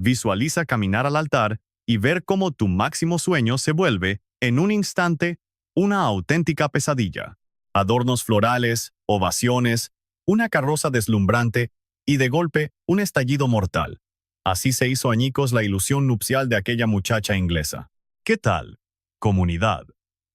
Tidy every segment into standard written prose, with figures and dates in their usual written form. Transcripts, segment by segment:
Visualiza caminar al altar y ver cómo tu máximo sueño se vuelve, en un instante, una auténtica pesadilla. Adornos florales, ovaciones, una carroza deslumbrante y, de golpe, un estallido mortal. Así se hizo añicos la ilusión nupcial de aquella muchacha inglesa. ¿Qué tal, comunidad?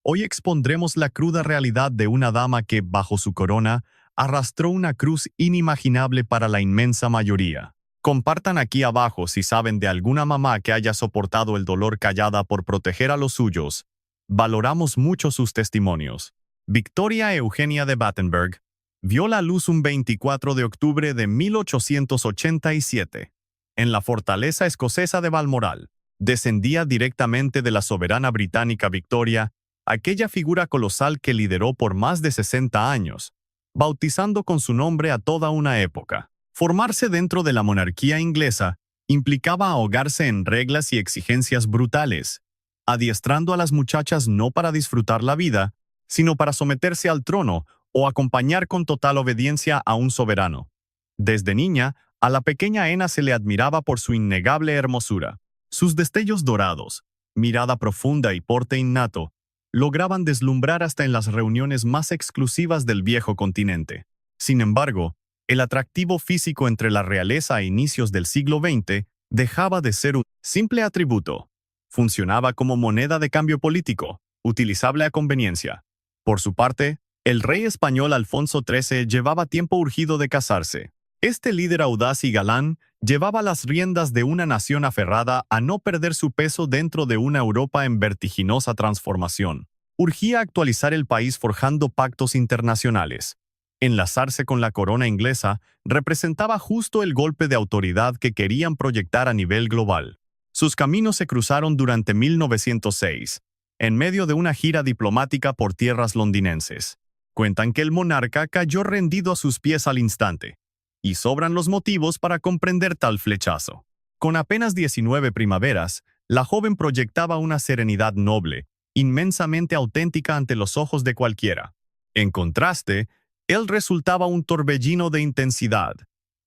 Hoy expondremos la cruda realidad de una dama que, bajo su corona, arrastró una cruz inimaginable para la inmensa mayoría. Compartan aquí abajo si saben de alguna mamá que haya soportado el dolor callada por proteger a los suyos. Valoramos mucho sus testimonios. Victoria Eugenia de Battenberg vio la luz un 24 de octubre de 1887. En la fortaleza escocesa de Balmoral, descendía directamente de la soberana británica Victoria, aquella figura colosal que lideró por más de 60 años, bautizando con su nombre a toda una época. Formarse dentro de la monarquía inglesa implicaba ahogarse en reglas y exigencias brutales, adiestrando a las muchachas no para disfrutar la vida, sino para someterse al trono o acompañar con total obediencia a un soberano. Desde niña, a la pequeña Ena se le admiraba por su innegable hermosura. Sus destellos dorados, mirada profunda y porte innato, lograban deslumbrar hasta en las reuniones más exclusivas del viejo continente. Sin embargo, el atractivo físico entre la realeza a inicios del siglo XX dejaba de ser un simple atributo. Funcionaba como moneda de cambio político, utilizable a conveniencia. Por su parte, el rey español Alfonso XIII llevaba tiempo urgido de casarse. Este líder audaz y galán llevaba las riendas de una nación aferrada a no perder su peso dentro de una Europa en vertiginosa transformación. Urgía actualizar el país forjando pactos internacionales. Enlazarse con la corona inglesa representaba justo el golpe de autoridad que querían proyectar a nivel global. Sus caminos se cruzaron durante 1906, en medio de una gira diplomática por tierras londinenses. Cuentan que el monarca cayó rendido a sus pies al instante, y sobran los motivos para comprender tal flechazo. Con apenas 19 primaveras, la joven proyectaba una serenidad noble, inmensamente auténtica ante los ojos de cualquiera. En contraste, él resultaba un torbellino de intensidad,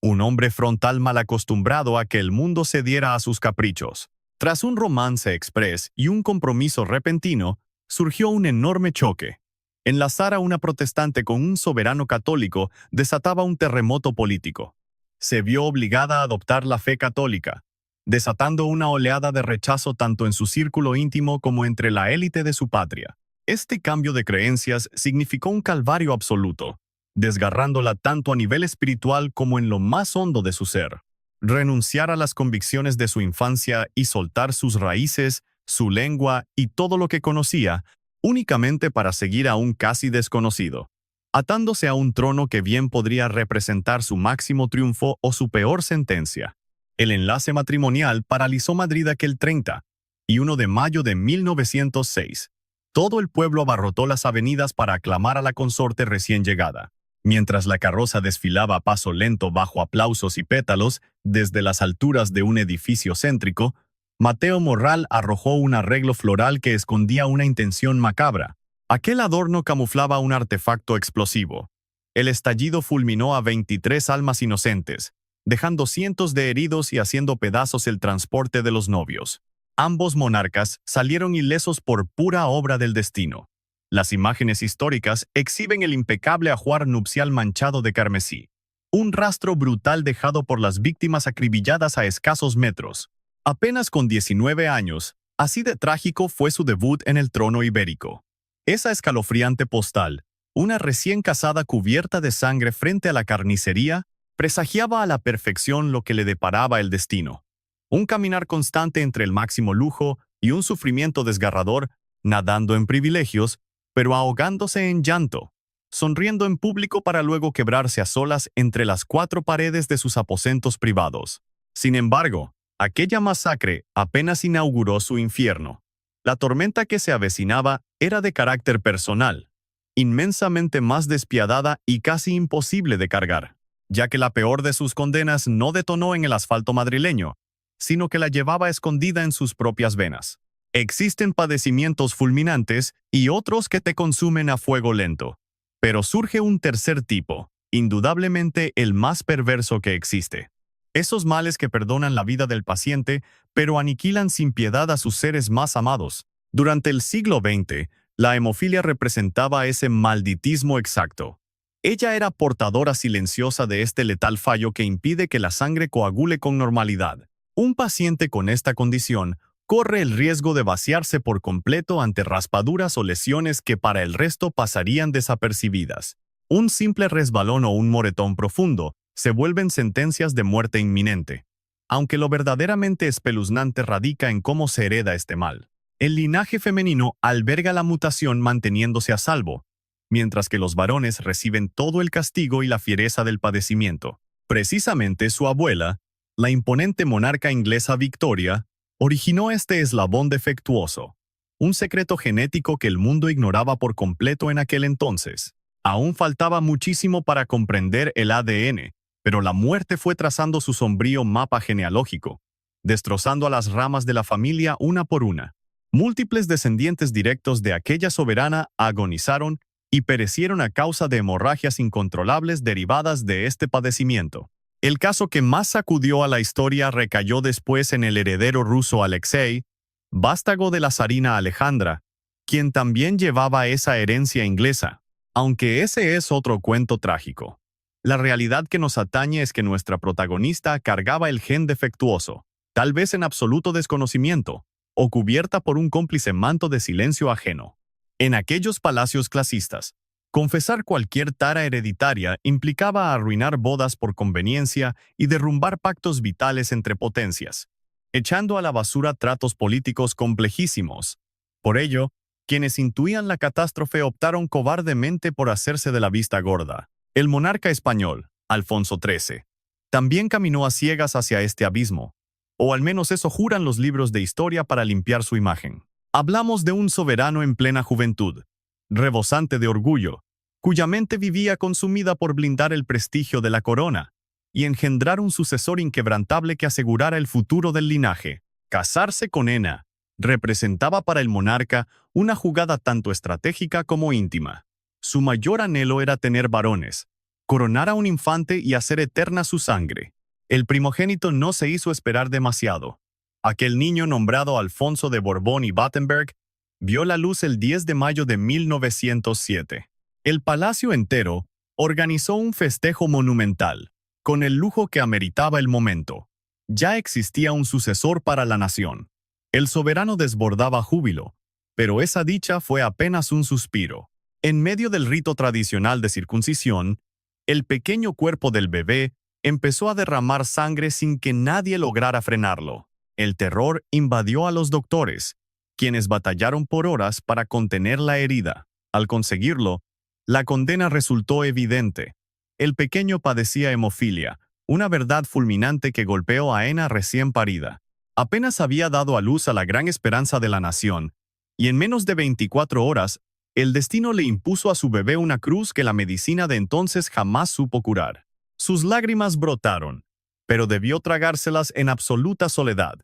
un hombre frontal mal acostumbrado a que el mundo cediera a sus caprichos. Tras un romance exprés y un compromiso repentino, surgió un enorme choque. Enlazar a una protestante con un soberano católico desataba un terremoto político. Se vio obligada a adoptar la fe católica, desatando una oleada de rechazo tanto en su círculo íntimo como entre la élite de su patria. Este cambio de creencias significó un calvario absoluto, desgarrándola tanto a nivel espiritual como en lo más hondo de su ser. Renunciar a las convicciones de su infancia y soltar sus raíces, su lengua y todo lo que conocía, únicamente para seguir a un casi desconocido, atándose a un trono que bien podría representar su máximo triunfo o su peor sentencia. El enlace matrimonial paralizó Madrid aquel 30 y 1 de mayo de 1906. Todo el pueblo abarrotó las avenidas para aclamar a la consorte recién llegada. Mientras la carroza desfilaba a paso lento bajo aplausos y pétalos desde las alturas de un edificio céntrico, Mateo Morral arrojó un arreglo floral que escondía una intención macabra. Aquel adorno camuflaba un artefacto explosivo. El estallido fulminó a 23 almas inocentes, dejando cientos de heridos y haciendo pedazos el transporte de los novios. Ambos monarcas salieron ilesos por pura obra del destino. Las imágenes históricas exhiben el impecable ajuar nupcial manchado de carmesí, un rastro brutal dejado por las víctimas acribilladas a escasos metros. Apenas con 19 años, así de trágico fue su debut en el trono ibérico. Esa escalofriante postal, una recién casada cubierta de sangre frente a la carnicería, presagiaba a la perfección lo que le deparaba el destino. Un caminar constante entre el máximo lujo y un sufrimiento desgarrador, nadando en privilegios, pero ahogándose en llanto, sonriendo en público para luego quebrarse a solas entre las 4 paredes de sus aposentos privados. Sin embargo, aquella masacre apenas inauguró su infierno. La tormenta que se avecinaba era de carácter personal, inmensamente más despiadada y casi imposible de cargar, ya que la peor de sus condenas no detonó en el asfalto madrileño, sino que la llevaba escondida en sus propias venas. Existen padecimientos fulminantes y otros que te consumen a fuego lento. Pero surge un tercer tipo, indudablemente el más perverso que existe. Esos males que perdonan la vida del paciente, pero aniquilan sin piedad a sus seres más amados. Durante el siglo XX, la hemofilia representaba ese malditismo exacto. Ella era portadora silenciosa de este letal fallo que impide que la sangre coagule con normalidad. Un paciente con esta condición corre el riesgo de vaciarse por completo ante raspaduras o lesiones que para el resto pasarían desapercibidas. Un simple resbalón o un moretón profundo se vuelven sentencias de muerte inminente. Aunque lo verdaderamente espeluznante radica en cómo se hereda este mal. El linaje femenino alberga la mutación manteniéndose a salvo, mientras que los varones reciben todo el castigo y la fiereza del padecimiento. Precisamente su abuela, la imponente monarca inglesa Victoria, originó este eslabón defectuoso, un secreto genético que el mundo ignoraba por completo en aquel entonces. Aún faltaba muchísimo para comprender el ADN, pero la muerte fue trazando su sombrío mapa genealógico, destrozando a las ramas de la familia una por una. Múltiples descendientes directos de aquella soberana agonizaron y perecieron a causa de hemorragias incontrolables derivadas de este padecimiento. El caso que más sacudió a la historia recayó después en el heredero ruso Alexei, vástago de la zarina Alejandra, quien también llevaba esa herencia inglesa, aunque ese es otro cuento trágico. La realidad que nos atañe es que nuestra protagonista cargaba el gen defectuoso, tal vez en absoluto desconocimiento, o cubierta por un cómplice manto de silencio ajeno. En aquellos palacios clasistas, confesar cualquier tara hereditaria implicaba arruinar bodas por conveniencia y derrumbar pactos vitales entre potencias, echando a la basura tratos políticos complejísimos. Por ello, quienes intuían la catástrofe optaron cobardemente por hacerse de la vista gorda. El monarca español, Alfonso XIII, también caminó a ciegas hacia este abismo, o al menos eso juran los libros de historia para limpiar su imagen. Hablamos de un soberano en plena juventud, rebosante de orgullo, cuya mente vivía consumida por blindar el prestigio de la corona y engendrar un sucesor inquebrantable que asegurara el futuro del linaje. Casarse con Ena representaba para el monarca una jugada tanto estratégica como íntima. Su mayor anhelo era tener varones, coronar a un infante y hacer eterna su sangre. El primogénito no se hizo esperar demasiado. Aquel niño nombrado Alfonso de Borbón y Battenberg vio la luz el 10 de mayo de 1907. El palacio entero organizó un festejo monumental, con el lujo que ameritaba el momento. Ya existía un sucesor para la nación. El soberano desbordaba júbilo, pero esa dicha fue apenas un suspiro. En medio del rito tradicional de circuncisión, el pequeño cuerpo del bebé empezó a derramar sangre sin que nadie lograra frenarlo. El terror invadió a los doctores, quienes batallaron por horas para contener la herida. Al conseguirlo, la condena resultó evidente. El pequeño padecía hemofilia, una verdad fulminante que golpeó a Ena recién parida. Apenas había dado a luz a la gran esperanza de la nación, y en menos de 24 horas, el destino le impuso a su bebé una cruz que la medicina de entonces jamás supo curar. Sus lágrimas brotaron, pero debió tragárselas en absoluta soledad.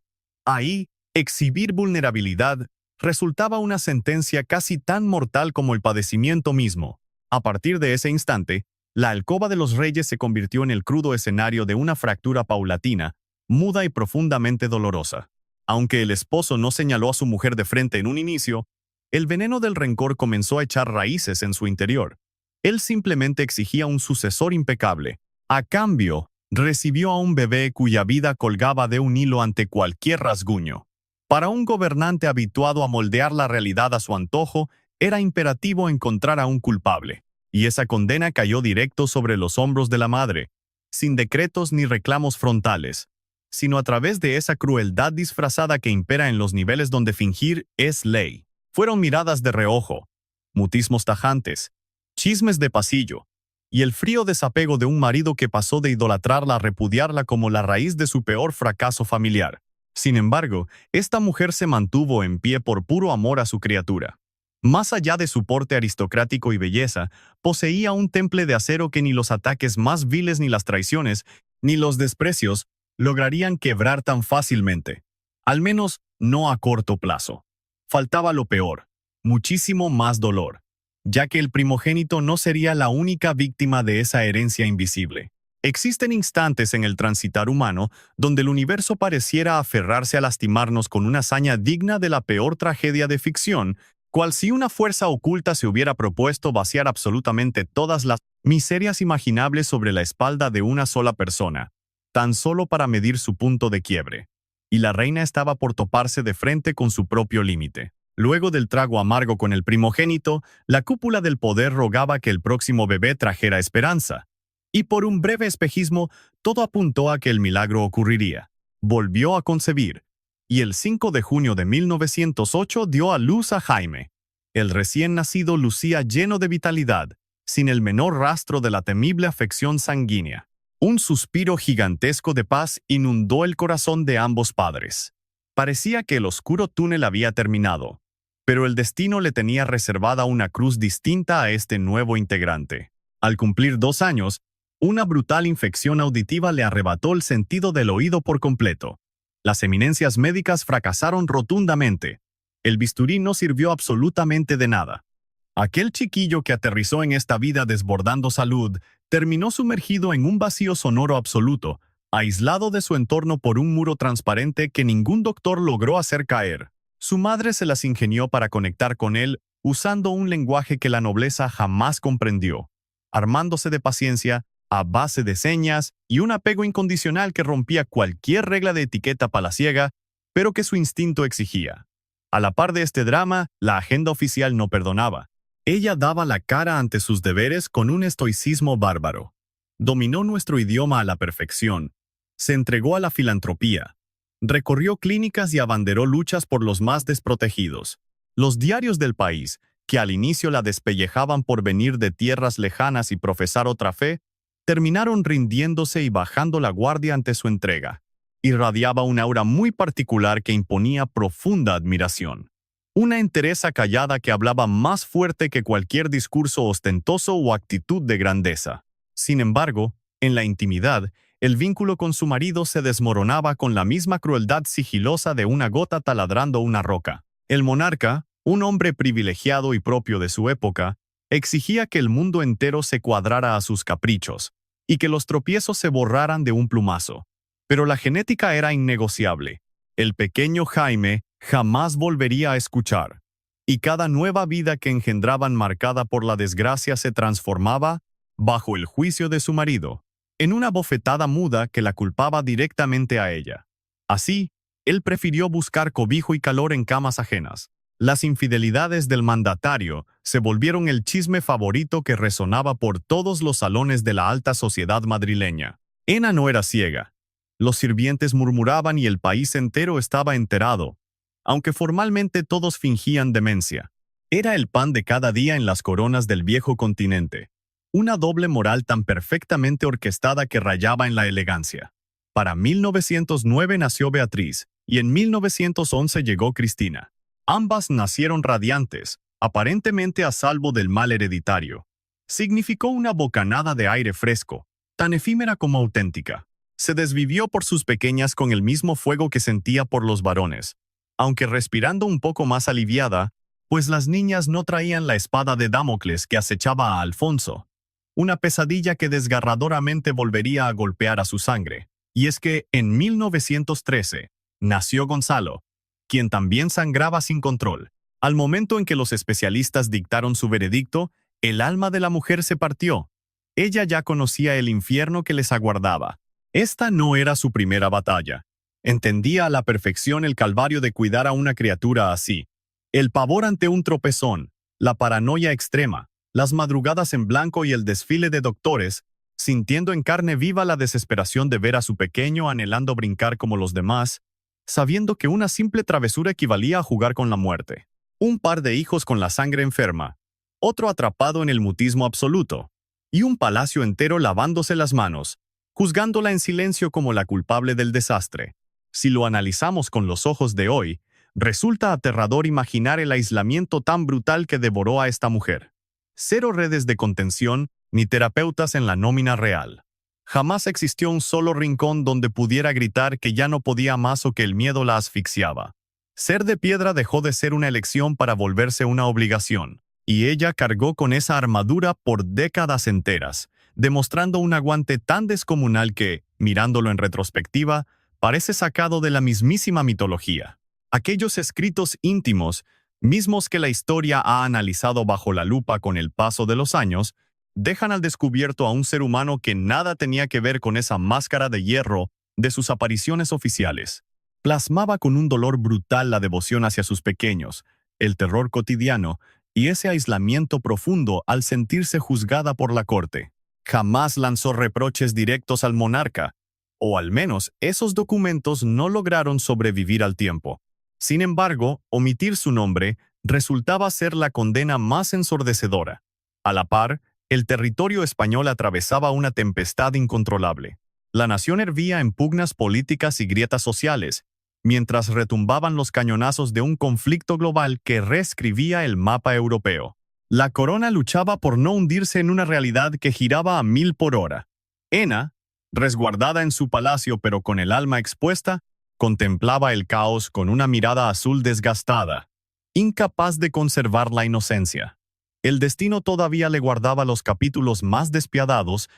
Ahí, exhibir vulnerabilidad resultaba una sentencia casi tan mortal como el padecimiento mismo. A partir de ese instante, la alcoba de los reyes se convirtió en el crudo escenario de una fractura paulatina, muda y profundamente dolorosa. Aunque el esposo no señaló a su mujer de frente en un inicio, el veneno del rencor comenzó a echar raíces en su interior. Él simplemente exigía un sucesor impecable. A cambio, recibió a un bebé cuya vida colgaba de un hilo ante cualquier rasguño. Para un gobernante habituado a moldear la realidad a su antojo, era imperativo encontrar a un culpable, y esa condena cayó directo sobre los hombros de la madre, sin decretos ni reclamos frontales, sino a través de esa crueldad disfrazada que impera en los niveles donde fingir es ley. Fueron miradas de reojo, mutismos tajantes, chismes de pasillo, y el frío desapego de un marido que pasó de idolatrarla a repudiarla como la raíz de su peor fracaso familiar. Sin embargo, esta mujer se mantuvo en pie por puro amor a su criatura. Más allá de su porte aristocrático y belleza, poseía un temple de acero que ni los ataques más viles ni las traiciones, ni los desprecios, lograrían quebrar tan fácilmente. Al menos no a corto plazo. Faltaba lo peor, muchísimo más dolor, ya que el primogénito no sería la única víctima de esa herencia invisible. Existen instantes en el transitar humano donde el universo pareciera aferrarse a lastimarnos con una hazaña digna de la peor tragedia de ficción, cual si una fuerza oculta se hubiera propuesto vaciar absolutamente todas las miserias imaginables sobre la espalda de una sola persona, tan solo para medir su punto de quiebre. Y la reina estaba por toparse de frente con su propio límite. Luego del trago amargo con el primogénito, la cúpula del poder rogaba que el próximo bebé trajera esperanza. Y por un breve espejismo, todo apuntó a que el milagro ocurriría. Volvió a concebir, y el 5 de junio de 1908 dio a luz a Jaime. El recién nacido lucía lleno de vitalidad, sin el menor rastro de la temible afección sanguínea. Un suspiro gigantesco de paz inundó el corazón de ambos padres. Parecía que el oscuro túnel había terminado, pero el destino le tenía reservada una cruz distinta a este nuevo integrante. Al cumplir 2 años, una brutal infección auditiva le arrebató el sentido del oído por completo. Las eminencias médicas fracasaron rotundamente. El bisturí no sirvió absolutamente de nada. Aquel chiquillo que aterrizó en esta vida desbordando salud, terminó sumergido en un vacío sonoro absoluto, aislado de su entorno por un muro transparente que ningún doctor logró hacer caer. Su madre se las ingenió para conectar con él, usando un lenguaje que la nobleza jamás comprendió, armándose de paciencia, a base de señas y un apego incondicional que rompía cualquier regla de etiqueta palaciega, pero que su instinto exigía. A la par de este drama, la agenda oficial no perdonaba. Ella daba la cara ante sus deberes con un estoicismo bárbaro. Dominó nuestro idioma a la perfección. Se entregó a la filantropía. Recorrió clínicas y abanderó luchas por los más desprotegidos. Los diarios del país, que al inicio la despellejaban por venir de tierras lejanas y profesar otra fe, terminaron rindiéndose y bajando la guardia ante su entrega. Irradiaba un aura muy particular que imponía profunda admiración. Una entereza callada que hablaba más fuerte que cualquier discurso ostentoso o actitud de grandeza. Sin embargo, en la intimidad, el vínculo con su marido se desmoronaba con la misma crueldad sigilosa de una gota taladrando una roca. El monarca, un hombre privilegiado y propio de su época, exigía que el mundo entero se cuadrara a sus caprichos, y que los tropiezos se borraran de un plumazo. Pero la genética era innegociable. El pequeño Jaime jamás volvería a escuchar, y cada nueva vida que engendraban marcada por la desgracia se transformaba, bajo el juicio de su marido, en una bofetada muda que la culpaba directamente a ella. Así, él prefirió buscar cobijo y calor en camas ajenas. Las infidelidades del mandatario se volvieron el chisme favorito que resonaba por todos los salones de la alta sociedad madrileña. Ena no era ciega. Los sirvientes murmuraban y el país entero estaba enterado, aunque formalmente todos fingían demencia. Era el pan de cada día en las coronas del viejo continente. Una doble moral tan perfectamente orquestada que rayaba en la elegancia. Para 1909 nació Beatriz, y en 1911 llegó Cristina. Ambas nacieron radiantes, aparentemente a salvo del mal hereditario. Significó una bocanada de aire fresco, tan efímera como auténtica. Se desvivió por sus pequeñas con el mismo fuego que sentía por los varones, aunque respirando un poco más aliviada, pues las niñas no traían la espada de Damocles que acechaba a Alfonso, una pesadilla que desgarradoramente volvería a golpear a su sangre. Y es que, en 1913, nació Gonzalo, quien también sangraba sin control. Al momento en que los especialistas dictaron su veredicto, el alma de la mujer se partió. Ella ya conocía el infierno que les aguardaba. Esta no era su primera batalla. Entendía a la perfección el calvario de cuidar a una criatura así. El pavor ante un tropezón, la paranoia extrema, las madrugadas en blanco y el desfile de doctores, sintiendo en carne viva la desesperación de ver a su pequeño anhelando brincar como los demás, sabiendo que una simple travesura equivalía a jugar con la muerte. Un par de hijos con la sangre enferma, otro atrapado en el mutismo absoluto, y un palacio entero lavándose las manos, juzgándola en silencio como la culpable del desastre. Si lo analizamos con los ojos de hoy, resulta aterrador imaginar el aislamiento tan brutal que devoró a esta mujer. Cero redes de contención, ni terapeutas en la nómina real. Jamás existió un solo rincón donde pudiera gritar que ya no podía más o que el miedo la asfixiaba. Ser de piedra dejó de ser una elección para volverse una obligación, y ella cargó con esa armadura por décadas enteras, demostrando un aguante tan descomunal que, mirándolo en retrospectiva, parece sacado de la mismísima mitología. Aquellos escritos íntimos, mismos que la historia ha analizado bajo la lupa con el paso de los años, dejan al descubierto a un ser humano que nada tenía que ver con esa máscara de hierro de sus apariciones oficiales. Plasmaba con un dolor brutal la devoción hacia sus pequeños, el terror cotidiano y ese aislamiento profundo al sentirse juzgada por la corte. Jamás lanzó reproches directos al monarca, o al menos esos documentos no lograron sobrevivir al tiempo. Sin embargo, omitir su nombre resultaba ser la condena más ensordecedora. A la par, el territorio español atravesaba una tempestad incontrolable. La nación hervía en pugnas políticas y grietas sociales, mientras retumbaban los cañonazos de un conflicto global que reescribía el mapa europeo. La corona luchaba por no hundirse en una realidad que giraba a 1000 por hora. Ena, resguardada en su palacio pero con el alma expuesta, contemplaba el caos con una mirada azul desgastada, incapaz de conservar la inocencia. El destino todavía le guardaba los capítulos más despiadados,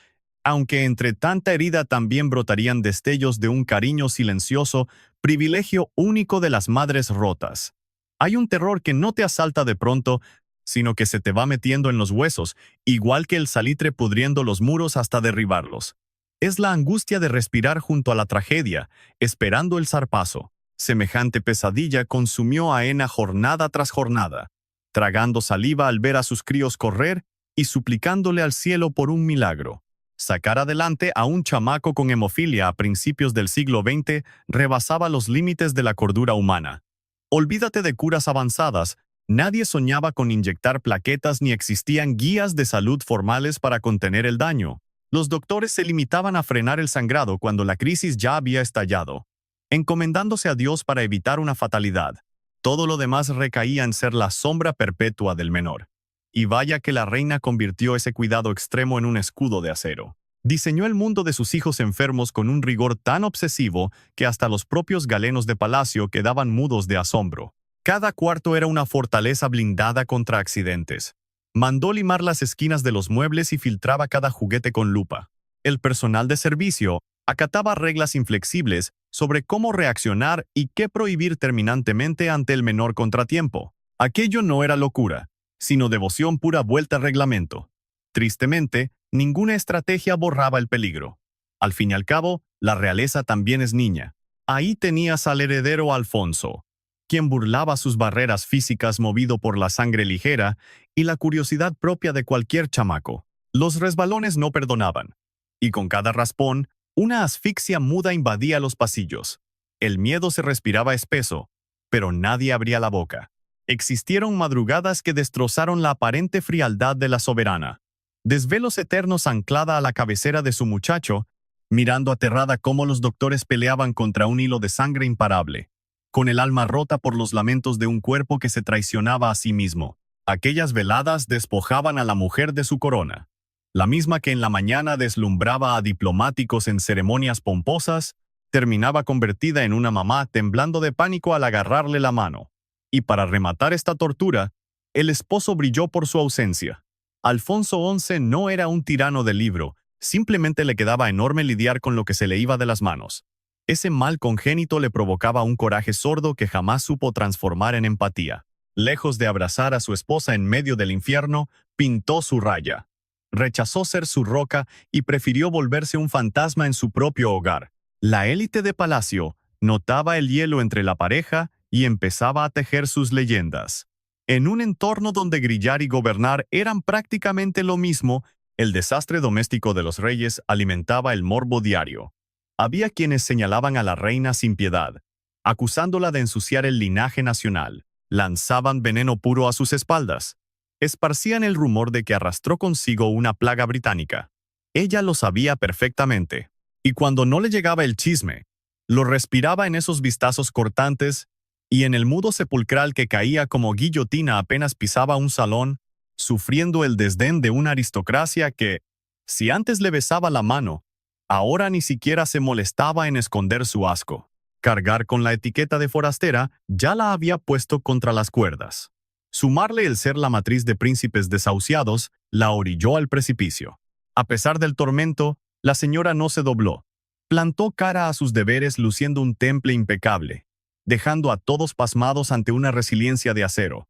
aunque entre tanta herida también brotarían destellos de un cariño silencioso, privilegio único de las madres rotas. Hay un terror que no te asalta de pronto, sino que se te va metiendo en los huesos, igual que el salitre pudriendo los muros hasta derribarlos. Es la angustia de respirar junto a la tragedia, esperando el zarpazo. Semejante pesadilla consumió a Ena jornada tras jornada, tragando saliva al ver a sus críos correr y suplicándole al cielo por un milagro. Sacar adelante a un chamaco con hemofilia a principios del siglo XX rebasaba los límites de la cordura humana. Olvídate de curas avanzadas, nadie soñaba con inyectar plaquetas ni existían guías de salud formales para contener el daño. Los doctores se limitaban a frenar el sangrado cuando la crisis ya había estallado, encomendándose a Dios para evitar una fatalidad. Todo lo demás recaía en ser la sombra perpetua del menor. Y vaya que la reina convirtió ese cuidado extremo en un escudo de acero. Diseñó el mundo de sus hijos enfermos con un rigor tan obsesivo que hasta los propios galenos de palacio quedaban mudos de asombro. Cada cuarto era una fortaleza blindada contra accidentes. Mandó limar las esquinas de los muebles y filtraba cada juguete con lupa. El personal de servicio acataba reglas inflexibles sobre cómo reaccionar y qué prohibir terminantemente ante el menor contratiempo. Aquello no era locura, sino devoción pura vuelta al reglamento. Tristemente, ninguna estrategia borraba el peligro. Al fin y al cabo, la realeza también es niña. Ahí tenías al heredero Alfonso, quien burlaba sus barreras físicas movido por la sangre ligera y la curiosidad propia de cualquier chamaco. Los resbalones no perdonaban, y con cada raspón, una asfixia muda invadía los pasillos. El miedo se respiraba espeso, pero nadie abría la boca. Existieron madrugadas que destrozaron la aparente frialdad de la soberana. Desvelos eternos anclada a la cabecera de su muchacho, mirando aterrada cómo los doctores peleaban contra un hilo de sangre imparable, con el alma rota por los lamentos de un cuerpo que se traicionaba a sí mismo. Aquellas veladas despojaban a la mujer de su corona. La misma que en la mañana deslumbraba a diplomáticos en ceremonias pomposas, terminaba convertida en una mamá temblando de pánico al agarrarle la mano. Y para rematar esta tortura, el esposo brilló por su ausencia. Alfonso XI no era un tirano de libro, simplemente le quedaba enorme lidiar con lo que se le iba de las manos. Ese mal congénito le provocaba un coraje sordo que jamás supo transformar en empatía. Lejos de abrazar a su esposa en medio del infierno, pintó su raya. Rechazó ser su roca y prefirió volverse un fantasma en su propio hogar. La élite de palacio notaba el hielo entre la pareja y empezaba a tejer sus leyendas. En un entorno donde grillar y gobernar eran prácticamente lo mismo, el desastre doméstico de los reyes alimentaba el morbo diario. Había quienes señalaban a la reina sin piedad, acusándola de ensuciar el linaje nacional. Lanzaban veneno puro a sus espaldas. Esparcían el rumor de que arrastró consigo una plaga británica. Ella lo sabía perfectamente. Y cuando no le llegaba el chisme, lo respiraba en esos vistazos cortantes y en el mudo sepulcral que caía como guillotina apenas pisaba un salón, sufriendo el desdén de una aristocracia que, si antes le besaba la mano, ahora ni siquiera se molestaba en esconder su asco. Cargar con la etiqueta de forastera ya la había puesto contra las cuerdas. Sumarle el ser la matriz de príncipes desahuciados la orilló al precipicio. A pesar del tormento, la señora no se dobló. Plantó cara a sus deberes luciendo un temple impecable, dejando a todos pasmados ante una resiliencia de acero.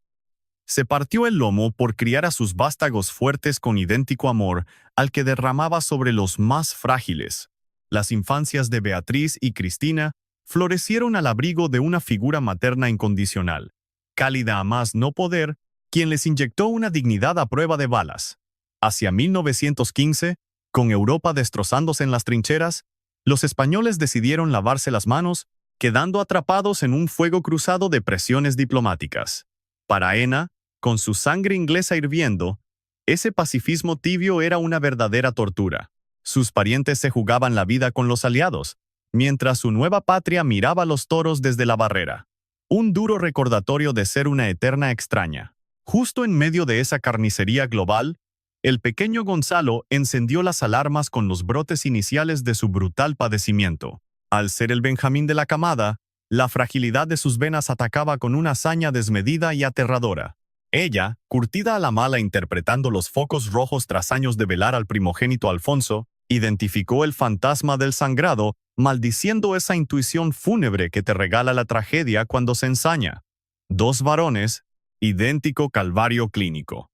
Se partió el lomo por criar a sus vástagos fuertes con idéntico amor al que derramaba sobre los más frágiles. Las infancias de Beatriz y Cristina florecieron al abrigo de una figura materna incondicional, cálida a más no poder, quien les inyectó una dignidad a prueba de balas. Hacia 1915, con Europa destrozándose en las trincheras, los españoles decidieron lavarse las manos, quedando atrapados en un fuego cruzado de presiones diplomáticas. Para Ena, con su sangre inglesa hirviendo, ese pacifismo tibio era una verdadera tortura. Sus parientes se jugaban la vida con los aliados, mientras su nueva patria miraba los toros desde la barrera. Un duro recordatorio de ser una eterna extraña. Justo en medio de esa carnicería global, el pequeño Gonzalo encendió las alarmas con los brotes iniciales de su brutal padecimiento. Al ser el Benjamín de la camada, la fragilidad de sus venas atacaba con una hazaña desmedida y aterradora. Ella, curtida a la mala interpretando los focos rojos tras años de velar al primogénito Alfonso, identificó el fantasma del sangrado, maldiciendo esa intuición fúnebre que te regala la tragedia cuando se ensaña. Dos varones, idéntico calvario clínico.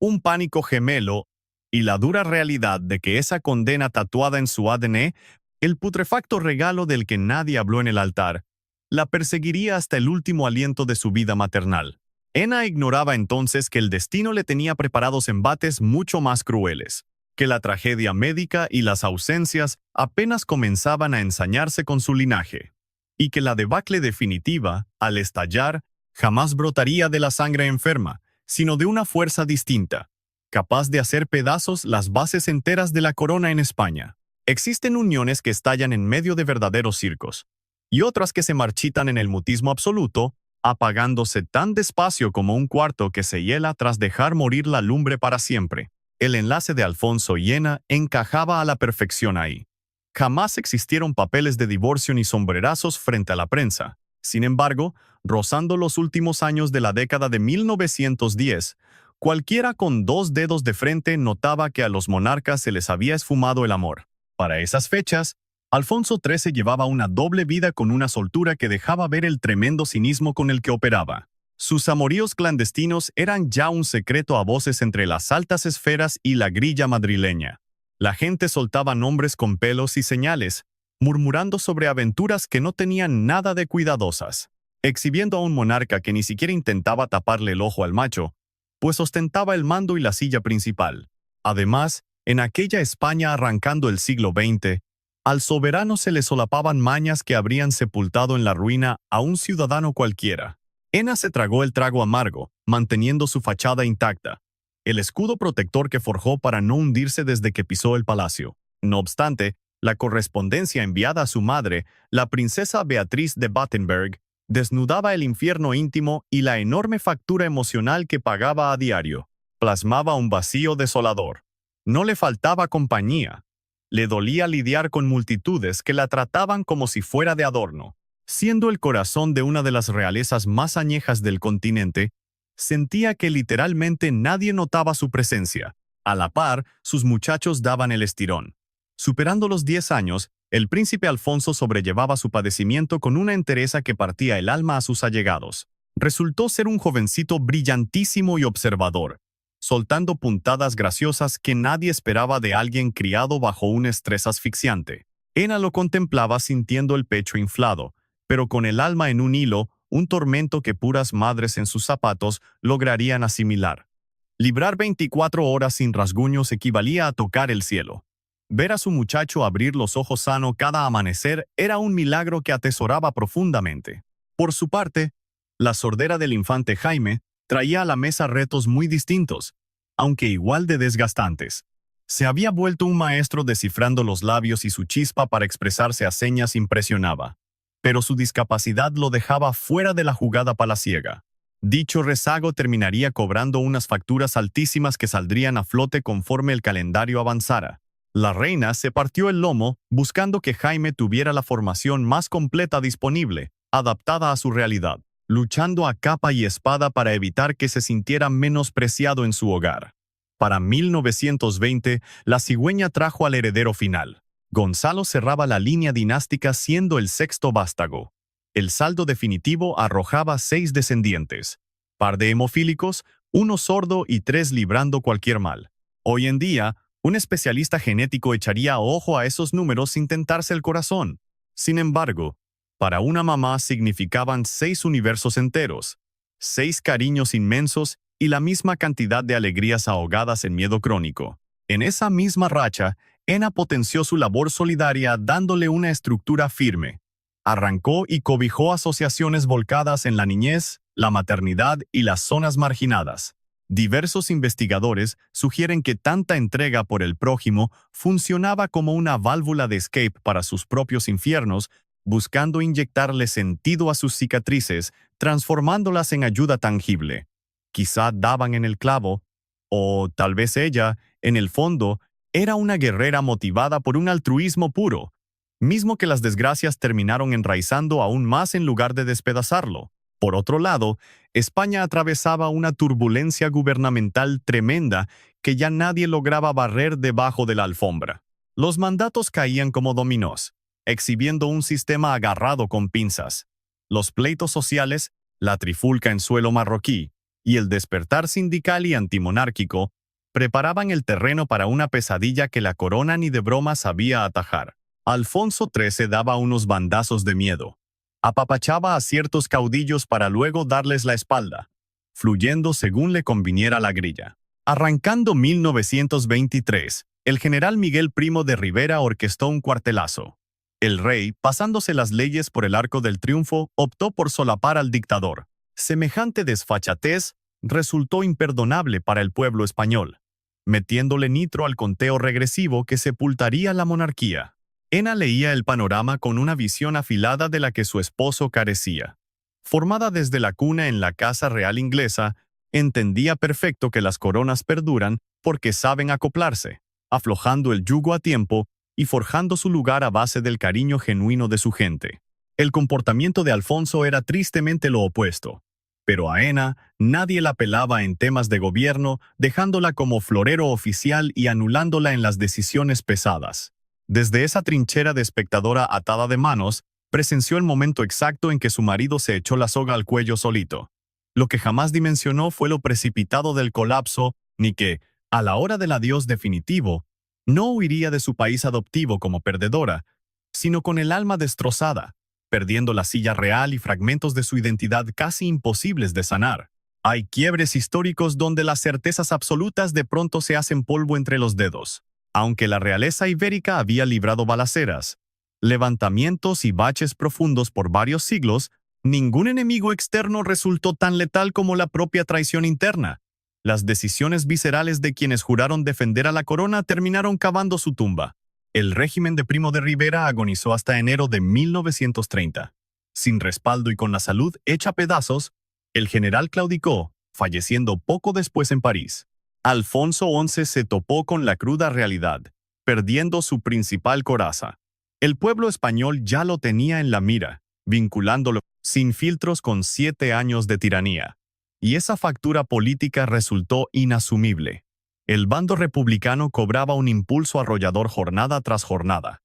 Un pánico gemelo y la dura realidad de que esa condena tatuada en su ADN, el putrefacto regalo del que nadie habló en el altar, la perseguiría hasta el último aliento de su vida maternal. Ena ignoraba entonces que el destino le tenía preparados embates mucho más crueles, que la tragedia médica y las ausencias apenas comenzaban a ensañarse con su linaje, y que la debacle definitiva, al estallar, jamás brotaría de la sangre enferma, sino de una fuerza distinta, capaz de hacer pedazos las bases enteras de la corona en España. Existen uniones que estallan en medio de verdaderos circos, y otras que se marchitan en el mutismo absoluto, apagándose tan despacio como un cuarto que se hiela tras dejar morir la lumbre para siempre. El enlace de Alfonso y Ena encajaba a la perfección ahí. Jamás existieron papeles de divorcio ni sombrerazos frente a la prensa. Sin embargo, rozando los últimos años de la década de 1910, cualquiera con dos dedos de frente notaba que a los monarcas se les había esfumado el amor. Para esas fechas, Alfonso XIII llevaba una doble vida con una soltura que dejaba ver el tremendo cinismo con el que operaba. Sus amoríos clandestinos eran ya un secreto a voces entre las altas esferas y la grilla madrileña. La gente soltaba nombres con pelos y señales, murmurando sobre aventuras que no tenían nada de cuidadosas, exhibiendo a un monarca que ni siquiera intentaba taparle el ojo al macho, pues ostentaba el mando y la silla principal. Además, en aquella España arrancando el siglo XX, al soberano se le solapaban mañas que habrían sepultado en la ruina a un ciudadano cualquiera. Ena se tragó el trago amargo, manteniendo su fachada intacta, el escudo protector que forjó para no hundirse desde que pisó el palacio. No obstante, la correspondencia enviada a su madre, la princesa Beatriz de Battenberg, desnudaba el infierno íntimo y la enorme factura emocional que pagaba a diario. Plasmaba un vacío desolador. No le faltaba compañía. Le dolía lidiar con multitudes que la trataban como si fuera de adorno. Siendo el corazón de una de las realezas más añejas del continente, sentía que literalmente nadie notaba su presencia. A la par, sus muchachos daban el estirón. Superando los 10 años, el príncipe Alfonso sobrellevaba su padecimiento con una entereza que partía el alma a sus allegados. Resultó ser un jovencito brillantísimo y observador, soltando puntadas graciosas que nadie esperaba de alguien criado bajo un estrés asfixiante. Ena lo contemplaba sintiendo el pecho inflado, pero con el alma en un hilo, un tormento que puras madres en sus zapatos lograrían asimilar. Librar 24 horas sin rasguños equivalía a tocar el cielo. Ver a su muchacho abrir los ojos sano cada amanecer era un milagro que atesoraba profundamente. Por su parte, la sordera del infante Jaime traía a la mesa retos muy distintos, aunque igual de desgastantes. Se había vuelto un maestro descifrando los labios y su chispa para expresarse a señas impresionaba. Pero su discapacidad lo dejaba fuera de la jugada palaciega. Dicho rezago terminaría cobrando unas facturas altísimas que saldrían a flote conforme el calendario avanzara. La reina se partió el lomo buscando que Jaime tuviera la formación más completa disponible, adaptada a su realidad, luchando a capa y espada para evitar que se sintiera menospreciado en su hogar. Para 1920, la cigüeña trajo al heredero final. Gonzalo cerraba la línea dinástica siendo el sexto vástago. El saldo definitivo arrojaba 6 descendientes, par de hemofílicos, 1 sordo y 3 librando cualquier mal. Hoy en día, un especialista genético echaría ojo a esos números sin tentarse el corazón. Sin embargo, para una mamá significaban 6 universos enteros, 6 cariños inmensos y la misma cantidad de alegrías ahogadas en miedo crónico. En esa misma racha, Ena potenció su labor solidaria dándole una estructura firme. Arrancó y cobijó asociaciones volcadas en la niñez, la maternidad y las zonas marginadas. Diversos investigadores sugieren que tanta entrega por el prójimo funcionaba como una válvula de escape para sus propios infiernos, buscando inyectarle sentido a sus cicatrices, transformándolas en ayuda tangible. Quizá daban en el clavo, o tal vez ella, en el fondo, era una guerrera motivada por un altruismo puro, mismo que las desgracias terminaron enraizando aún más en lugar de despedazarlo. Por otro lado, España atravesaba una turbulencia gubernamental tremenda que ya nadie lograba barrer debajo de la alfombra. Los mandatos caían como dominós, exhibiendo un sistema agarrado con pinzas. Los pleitos sociales, la trifulca en suelo marroquí y el despertar sindical y antimonárquico preparaban el terreno para una pesadilla que la corona ni de broma sabía atajar. Alfonso XIII daba unos bandazos de miedo. Apapachaba a ciertos caudillos para luego darles la espalda, fluyendo según le conviniera la grilla. Arrancando 1923, el general Miguel Primo de Rivera orquestó un cuartelazo. El rey, pasándose las leyes por el arco del triunfo, optó por solapar al dictador. Semejante desfachatez resultó imperdonable para el pueblo español, metiéndole nitro al conteo regresivo que sepultaría la monarquía. Ena leía el panorama con una visión afilada de la que su esposo carecía. Formada desde la cuna en la Casa Real inglesa, entendía perfecto que las coronas perduran porque saben acoplarse, aflojando el yugo a tiempo y forjando su lugar a base del cariño genuino de su gente. El comportamiento de Alfonso era tristemente lo opuesto, pero a Ena nadie la pelaba en temas de gobierno, dejándola como florero oficial y anulándola en las decisiones pesadas. Desde esa trinchera de espectadora atada de manos, presenció el momento exacto en que su marido se echó la soga al cuello solito. Lo que jamás dimensionó fue lo precipitado del colapso, ni que, a la hora del adiós definitivo, no huiría de su país adoptivo como perdedora, sino con el alma destrozada, perdiendo la silla real y fragmentos de su identidad casi imposibles de sanar. Hay quiebres históricos donde las certezas absolutas de pronto se hacen polvo entre los dedos. Aunque la realeza ibérica había librado balaceras, levantamientos y baches profundos por varios siglos, ningún enemigo externo resultó tan letal como la propia traición interna. Las decisiones viscerales de quienes juraron defender a la corona terminaron cavando su tumba. El régimen de Primo de Rivera agonizó hasta enero de 1930. Sin respaldo y con la salud hecha pedazos, el general claudicó, falleciendo poco después en París. Alfonso XI se topó con la cruda realidad, perdiendo su principal coraza. El pueblo español ya lo tenía en la mira, vinculándolo sin filtros con 7 años de tiranía. Y esa factura política resultó inasumible. El bando republicano cobraba un impulso arrollador jornada tras jornada.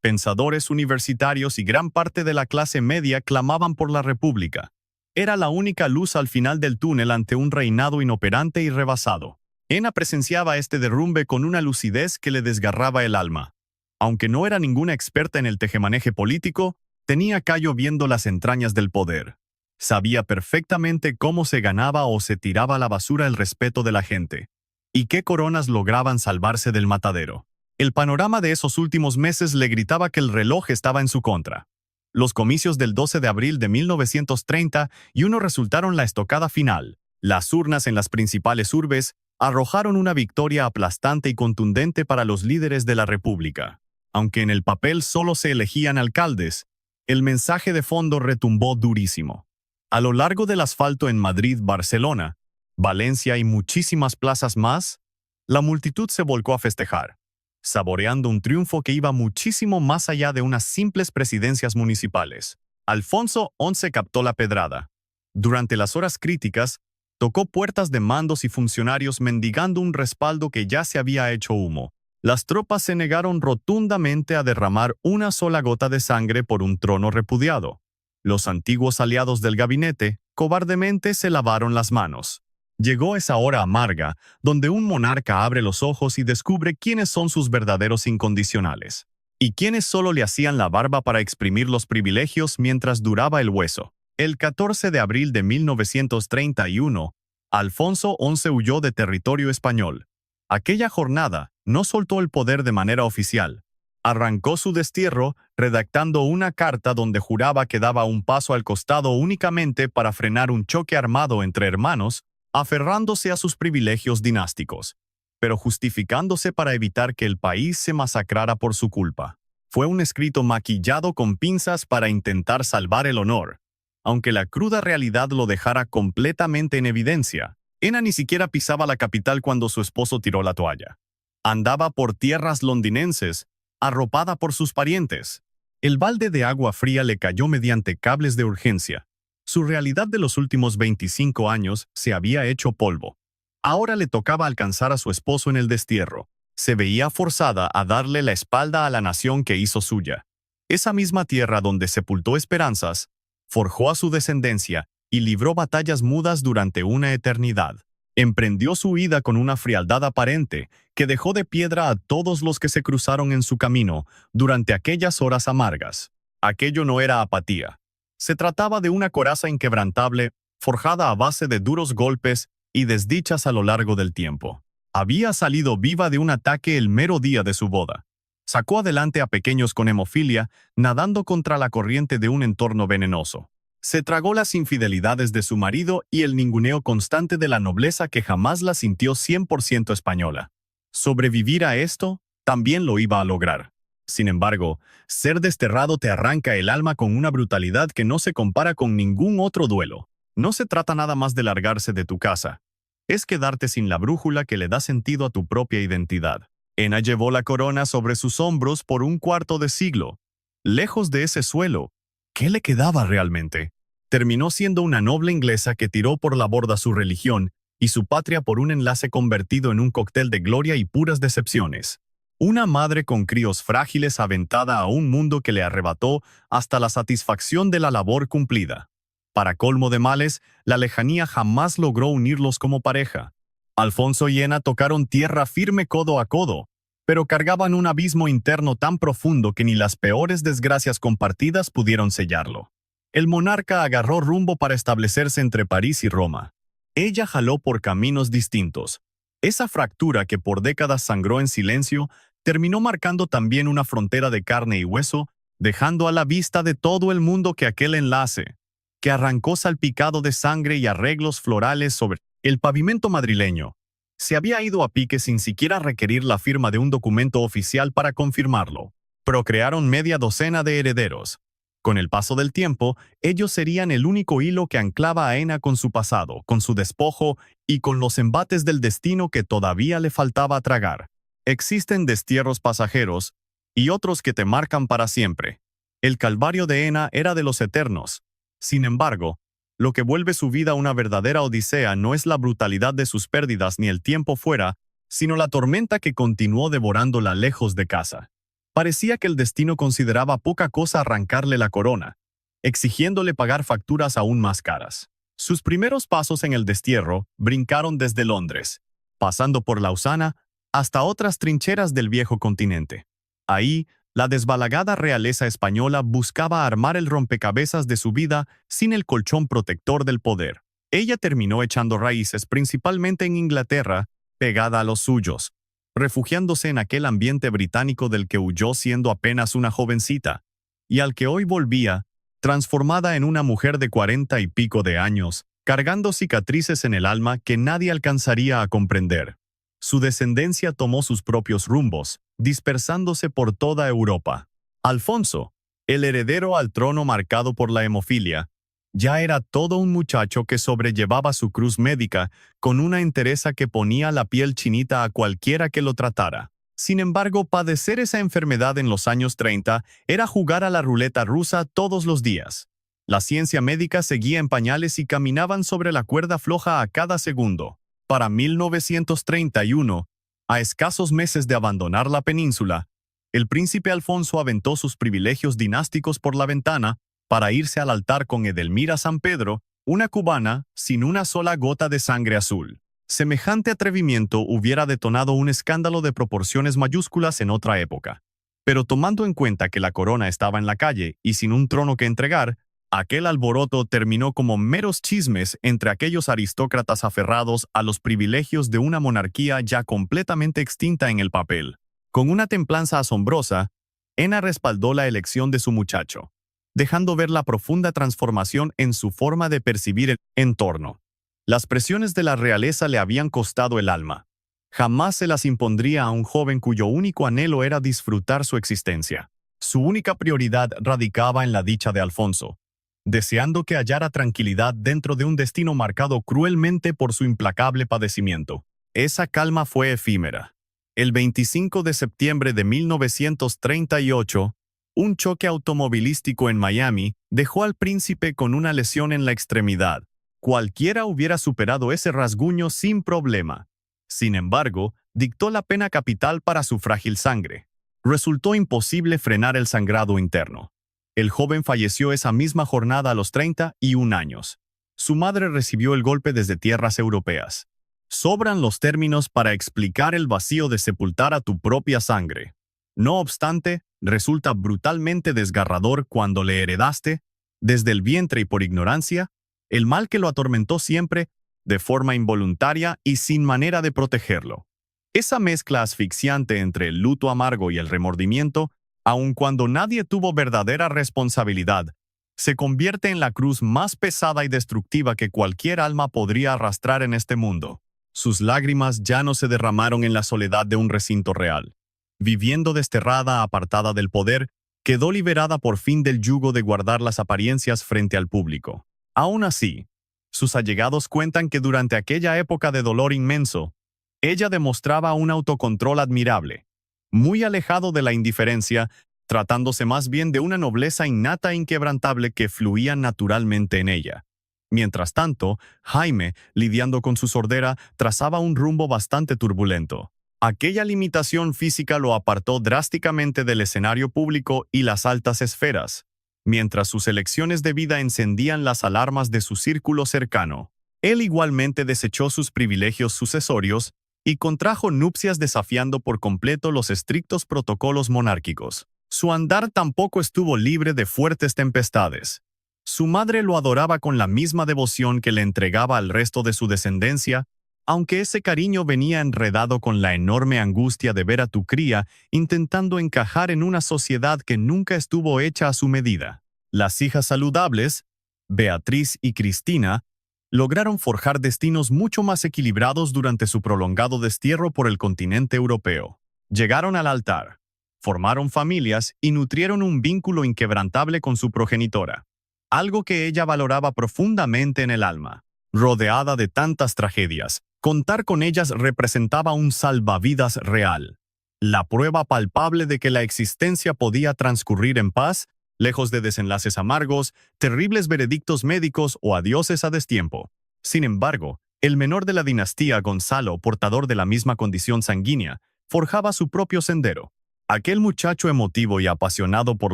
Pensadores universitarios y gran parte de la clase media clamaban por la república. Era la única luz al final del túnel ante un reinado inoperante y rebasado. Ena presenciaba este derrumbe con una lucidez que le desgarraba el alma. Aunque no era ninguna experta en el tejemaneje político, tenía callo viendo las entrañas del poder. Sabía perfectamente cómo se ganaba o se tiraba a la basura el respeto de la gente, y qué coronas lograban salvarse del matadero. El panorama de esos últimos meses le gritaba que el reloj estaba en su contra. Los comicios del 12 de abril de 1931 resultaron la estocada final. Las urnas en las principales urbes arrojaron una victoria aplastante y contundente para los líderes de la República. Aunque en el papel solo se elegían alcaldes, el mensaje de fondo retumbó durísimo. A lo largo del asfalto en Madrid, Barcelona, Valencia y muchísimas plazas más, la multitud se volcó a festejar, saboreando un triunfo que iba muchísimo más allá de unas simples presidencias municipales. Alfonso XI captó la pedrada. Durante las horas críticas, Tocó puertas de mandos y funcionarios mendigando un respaldo que ya se había hecho humo. Las tropas se negaron rotundamente a derramar una sola gota de sangre por un trono repudiado. Los antiguos aliados del gabinete cobardemente se lavaron las manos. Llegó esa hora amarga, donde un monarca abre los ojos y descubre quiénes son sus verdaderos incondicionales, y quiénes solo le hacían la barba para exprimir los privilegios mientras duraba el hueso. El 14 de abril de 1931, Alfonso XI huyó de territorio español. Aquella jornada no soltó el poder de manera oficial. Arrancó su destierro redactando una carta donde juraba que daba un paso al costado únicamente para frenar un choque armado entre hermanos, aferrándose a sus privilegios dinásticos, pero justificándose para evitar que el país se masacrara por su culpa. Fue un escrito maquillado con pinzas para intentar salvar el honor. Aunque la cruda realidad lo dejara completamente en evidencia, Ena ni siquiera pisaba la capital cuando su esposo tiró la toalla. Andaba por tierras londinenses, arropada por sus parientes. El balde de agua fría le cayó mediante cables de urgencia. Su realidad de los últimos 25 años se había hecho polvo. Ahora le tocaba alcanzar a su esposo en el destierro. Se veía forzada a darle la espalda a la nación que hizo suya. Esa misma tierra donde sepultó esperanzas, forjó a su descendencia y libró batallas mudas durante una eternidad. Emprendió su huida con una frialdad aparente que dejó de piedra a todos los que se cruzaron en su camino durante aquellas horas amargas. Aquello no era apatía. Se trataba de una coraza inquebrantable, forjada a base de duros golpes y desdichas a lo largo del tiempo. Había salido viva de un ataque el mero día de su boda. Sacó adelante a pequeños con hemofilia, nadando contra la corriente de un entorno venenoso. Se tragó las infidelidades de su marido y el ninguneo constante de la nobleza que jamás la sintió 100% española. Sobrevivir a esto también lo iba a lograr. Sin embargo, ser desterrado te arranca el alma con una brutalidad que no se compara con ningún otro duelo. No se trata nada más de largarse de tu casa. Es quedarte sin la brújula que le da sentido a tu propia identidad. Ena llevó la corona sobre sus hombros por un cuarto de siglo. Lejos de ese suelo, ¿qué le quedaba realmente? Terminó siendo una noble inglesa que tiró por la borda su religión y su patria por un enlace convertido en un cóctel de gloria y puras decepciones. Una madre con críos frágiles aventada a un mundo que le arrebató hasta la satisfacción de la labor cumplida. Para colmo de males, la lejanía jamás logró unirlos como pareja. Alfonso y Ena tocaron tierra firme codo a codo, pero cargaban un abismo interno tan profundo que ni las peores desgracias compartidas pudieron sellarlo. El monarca agarró rumbo para establecerse entre París y Roma. Ella jaló por caminos distintos. Esa fractura que por décadas sangró en silencio terminó marcando también una frontera de carne y hueso, dejando a la vista de todo el mundo que aquel enlace, que arrancó salpicado de sangre y arreglos florales sobre el pavimento madrileño, se había ido a pique sin siquiera requerir la firma de un documento oficial para confirmarlo. Procrearon media docena de herederos. Con el paso del tiempo, ellos serían el único hilo que anclaba a Ena con su pasado, con su despojo y con los embates del destino que todavía le faltaba tragar. Existen destierros pasajeros y otros que te marcan para siempre. El calvario de Ena era de los eternos. Sin embargo, lo que vuelve su vida una verdadera odisea no es la brutalidad de sus pérdidas ni el tiempo fuera, sino la tormenta que continuó devorándola lejos de casa. Parecía que el destino consideraba poca cosa arrancarle la corona, exigiéndole pagar facturas aún más caras. Sus primeros pasos en el destierro brincaron desde Londres, pasando por Lausana, hasta otras trincheras del viejo continente. Ahí, la desbalagada realeza española buscaba armar el rompecabezas de su vida sin el colchón protector del poder. Ella terminó echando raíces principalmente en Inglaterra, pegada a los suyos, refugiándose en aquel ambiente británico del que huyó siendo apenas una jovencita, y al que hoy volvía, transformada en una mujer de 40 y pico de años, cargando cicatrices en el alma que nadie alcanzaría a comprender. Su descendencia tomó sus propios rumbos, dispersándose por toda Europa. Alfonso, el heredero al trono marcado por la hemofilia, ya era todo un muchacho que sobrellevaba su cruz médica con una entereza que ponía la piel chinita a cualquiera que lo tratara. Sin embargo, padecer esa enfermedad en los años 30 era jugar a la ruleta rusa todos los días. La ciencia médica seguía en pañales y caminaban sobre la cuerda floja a cada segundo. Para 1931, a escasos meses de abandonar la península, el príncipe Alfonso aventó sus privilegios dinásticos por la ventana para irse al altar con Edelmira San Pedro, una cubana sin una sola gota de sangre azul. Semejante atrevimiento hubiera detonado un escándalo de proporciones mayúsculas en otra época. Pero tomando en cuenta que la corona estaba en la calle y sin un trono que entregar, aquel alboroto terminó como meros chismes entre aquellos aristócratas aferrados a los privilegios de una monarquía ya completamente extinta en el papel. Con una templanza asombrosa, Ena respaldó la elección de su muchacho, dejando ver la profunda transformación en su forma de percibir el entorno. Las presiones de la realeza le habían costado el alma. Jamás se las impondría a un joven cuyo único anhelo era disfrutar su existencia. Su única prioridad radicaba en la dicha de Alfonso, deseando que hallara tranquilidad dentro de un destino marcado cruelmente por su implacable padecimiento. Esa calma fue efímera. El 25 de septiembre de 1938, un choque automovilístico en Miami dejó al príncipe con una lesión en la extremidad. Cualquiera hubiera superado ese rasguño sin problema. Sin embargo, dictó la pena capital para su frágil sangre. Resultó imposible frenar el sangrado interno. El joven falleció esa misma jornada a los 31 años. Su madre recibió el golpe desde tierras europeas. Sobran los términos para explicar el vacío de sepultar a tu propia sangre. No obstante, resulta brutalmente desgarrador cuando le heredaste, desde el vientre y por ignorancia, el mal que lo atormentó siempre, de forma involuntaria y sin manera de protegerlo. Esa mezcla asfixiante entre el luto amargo y el remordimiento, aun cuando nadie tuvo verdadera responsabilidad, se convierte en la cruz más pesada y destructiva que cualquier alma podría arrastrar en este mundo. Sus lágrimas ya no se derramaron en la soledad de un recinto real. Viviendo desterrada, apartada del poder, quedó liberada por fin del yugo de guardar las apariencias frente al público. Aún así, sus allegados cuentan que durante aquella época de dolor inmenso, ella demostraba un autocontrol admirable, muy alejado de la indiferencia, tratándose más bien de una nobleza innata e inquebrantable que fluía naturalmente en ella. Mientras tanto, Jaime, lidiando con su sordera, trazaba un rumbo bastante turbulento. Aquella limitación física lo apartó drásticamente del escenario público y las altas esferas, mientras sus elecciones de vida encendían las alarmas de su círculo cercano. Él igualmente desechó sus privilegios sucesorios y contrajo nupcias desafiando por completo los estrictos protocolos monárquicos. Su andar tampoco estuvo libre de fuertes tempestades. Su madre lo adoraba con la misma devoción que le entregaba al resto de su descendencia, aunque ese cariño venía enredado con la enorme angustia de ver a tu cría intentando encajar en una sociedad que nunca estuvo hecha a su medida. Las hijas saludables, Beatriz y Cristina, lograron forjar destinos mucho más equilibrados durante su prolongado destierro por el continente europeo. Llegaron al altar, formaron familias y nutrieron un vínculo inquebrantable con su progenitora, algo que ella valoraba profundamente en el alma. Rodeada de tantas tragedias, contar con ellas representaba un salvavidas real, la prueba palpable de que la existencia podía transcurrir en paz, lejos de desenlaces amargos, terribles veredictos médicos o adioses a destiempo. Sin embargo, el menor de la dinastía, Gonzalo, portador de la misma condición sanguínea, forjaba su propio sendero. Aquel muchacho emotivo y apasionado por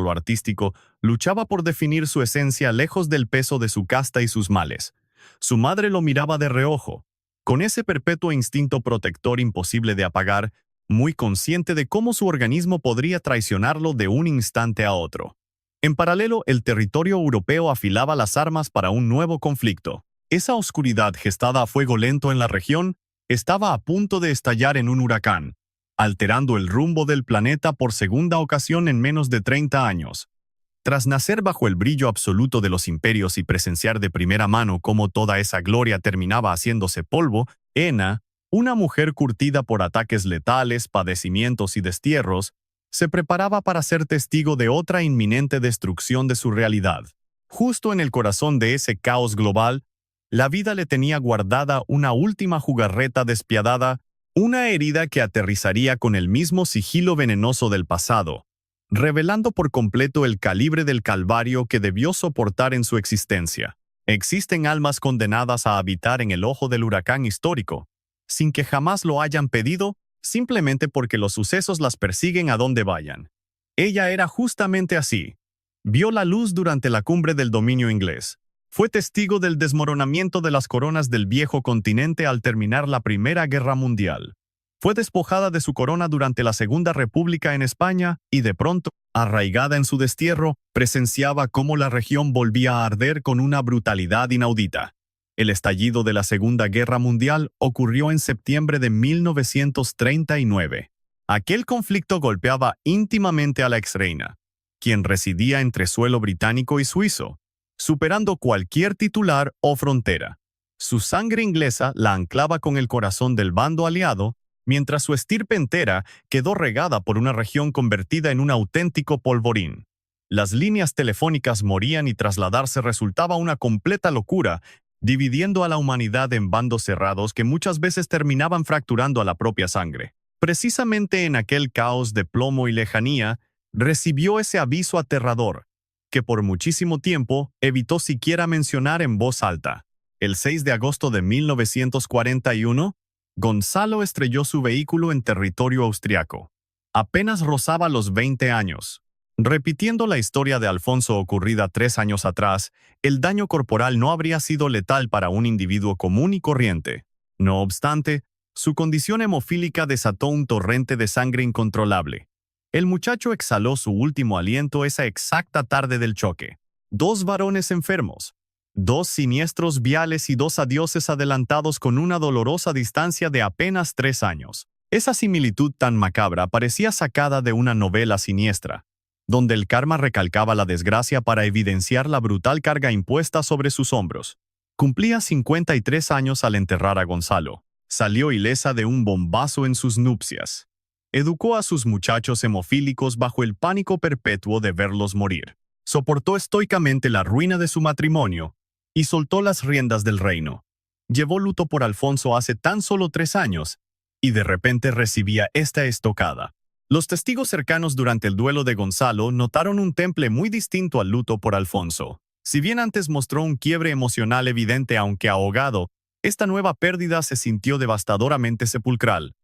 lo artístico luchaba por definir su esencia lejos del peso de su casta y sus males. Su madre lo miraba de reojo, con ese perpetuo instinto protector imposible de apagar, muy consciente de cómo su organismo podría traicionarlo de un instante a otro. En paralelo, el territorio europeo afilaba las armas para un nuevo conflicto. Esa oscuridad gestada a fuego lento en la región estaba a punto de estallar en un huracán, alterando el rumbo del planeta por segunda ocasión en menos de 30 años. Tras nacer bajo el brillo absoluto de los imperios y presenciar de primera mano cómo toda esa gloria terminaba haciéndose polvo, Ena, una mujer curtida por ataques letales, padecimientos y destierros, se preparaba para ser testigo de otra inminente destrucción de su realidad. Justo en el corazón de ese caos global, la vida le tenía guardada una última jugarreta despiadada, una herida que aterrizaría con el mismo sigilo venenoso del pasado, revelando por completo el calibre del calvario que debió soportar en su existencia. Existen almas condenadas a habitar en el ojo del huracán histórico, sin que jamás lo hayan pedido, simplemente porque los sucesos las persiguen a donde vayan. Ella era justamente así. Vio la luz durante la cumbre del dominio inglés. Fue testigo del desmoronamiento de las coronas del viejo continente al terminar la Primera Guerra Mundial. Fue despojada de su corona durante la Segunda República en España y de pronto, arraigada en su destierro, presenciaba cómo la región volvía a arder con una brutalidad inaudita. El estallido de la Segunda Guerra Mundial ocurrió en septiembre de 1939. Aquel conflicto golpeaba íntimamente a la exreina, quien residía entre suelo británico y suizo, superando cualquier titular o frontera. Su sangre inglesa la anclaba con el corazón del bando aliado, mientras su estirpe entera quedó regada por una región convertida en un auténtico polvorín. Las líneas telefónicas morían y trasladarse resultaba una completa locura, dividiendo a la humanidad en bandos cerrados que muchas veces terminaban fracturando a la propia sangre. Precisamente en aquel caos de plomo y lejanía, recibió ese aviso aterrador, que por muchísimo tiempo evitó siquiera mencionar en voz alta. El 6 de agosto de 1941, Gonzalo estrelló su vehículo en territorio austriaco. Apenas rozaba los 20 años. Repitiendo la historia de Alfonso ocurrida 3 años atrás, el daño corporal no habría sido letal para un individuo común y corriente. No obstante, su condición hemofílica desató un torrente de sangre incontrolable. El muchacho exhaló su último aliento esa exacta tarde del choque. 2 varones enfermos, 2 siniestros viales y 2 adioses adelantados con una dolorosa distancia de apenas 3 años. Esa similitud tan macabra parecía sacada de una novela siniestra, donde el karma recalcaba la desgracia para evidenciar la brutal carga impuesta sobre sus hombros. Cumplía 53 años al enterrar a Gonzalo. Salió ilesa de un bombazo en sus nupcias. Educó a sus muchachos hemofílicos bajo el pánico perpetuo de verlos morir. Soportó estoicamente la ruina de su matrimonio y soltó las riendas del reino. Llevó luto por Alfonso hace tan solo 3 años y de repente recibía esta estocada. Los testigos cercanos durante el duelo de Gonzalo notaron un temple muy distinto al luto por Alfonso. Si bien antes mostró un quiebre emocional evidente aunque ahogado, esta nueva pérdida se sintió devastadoramente sepulcral.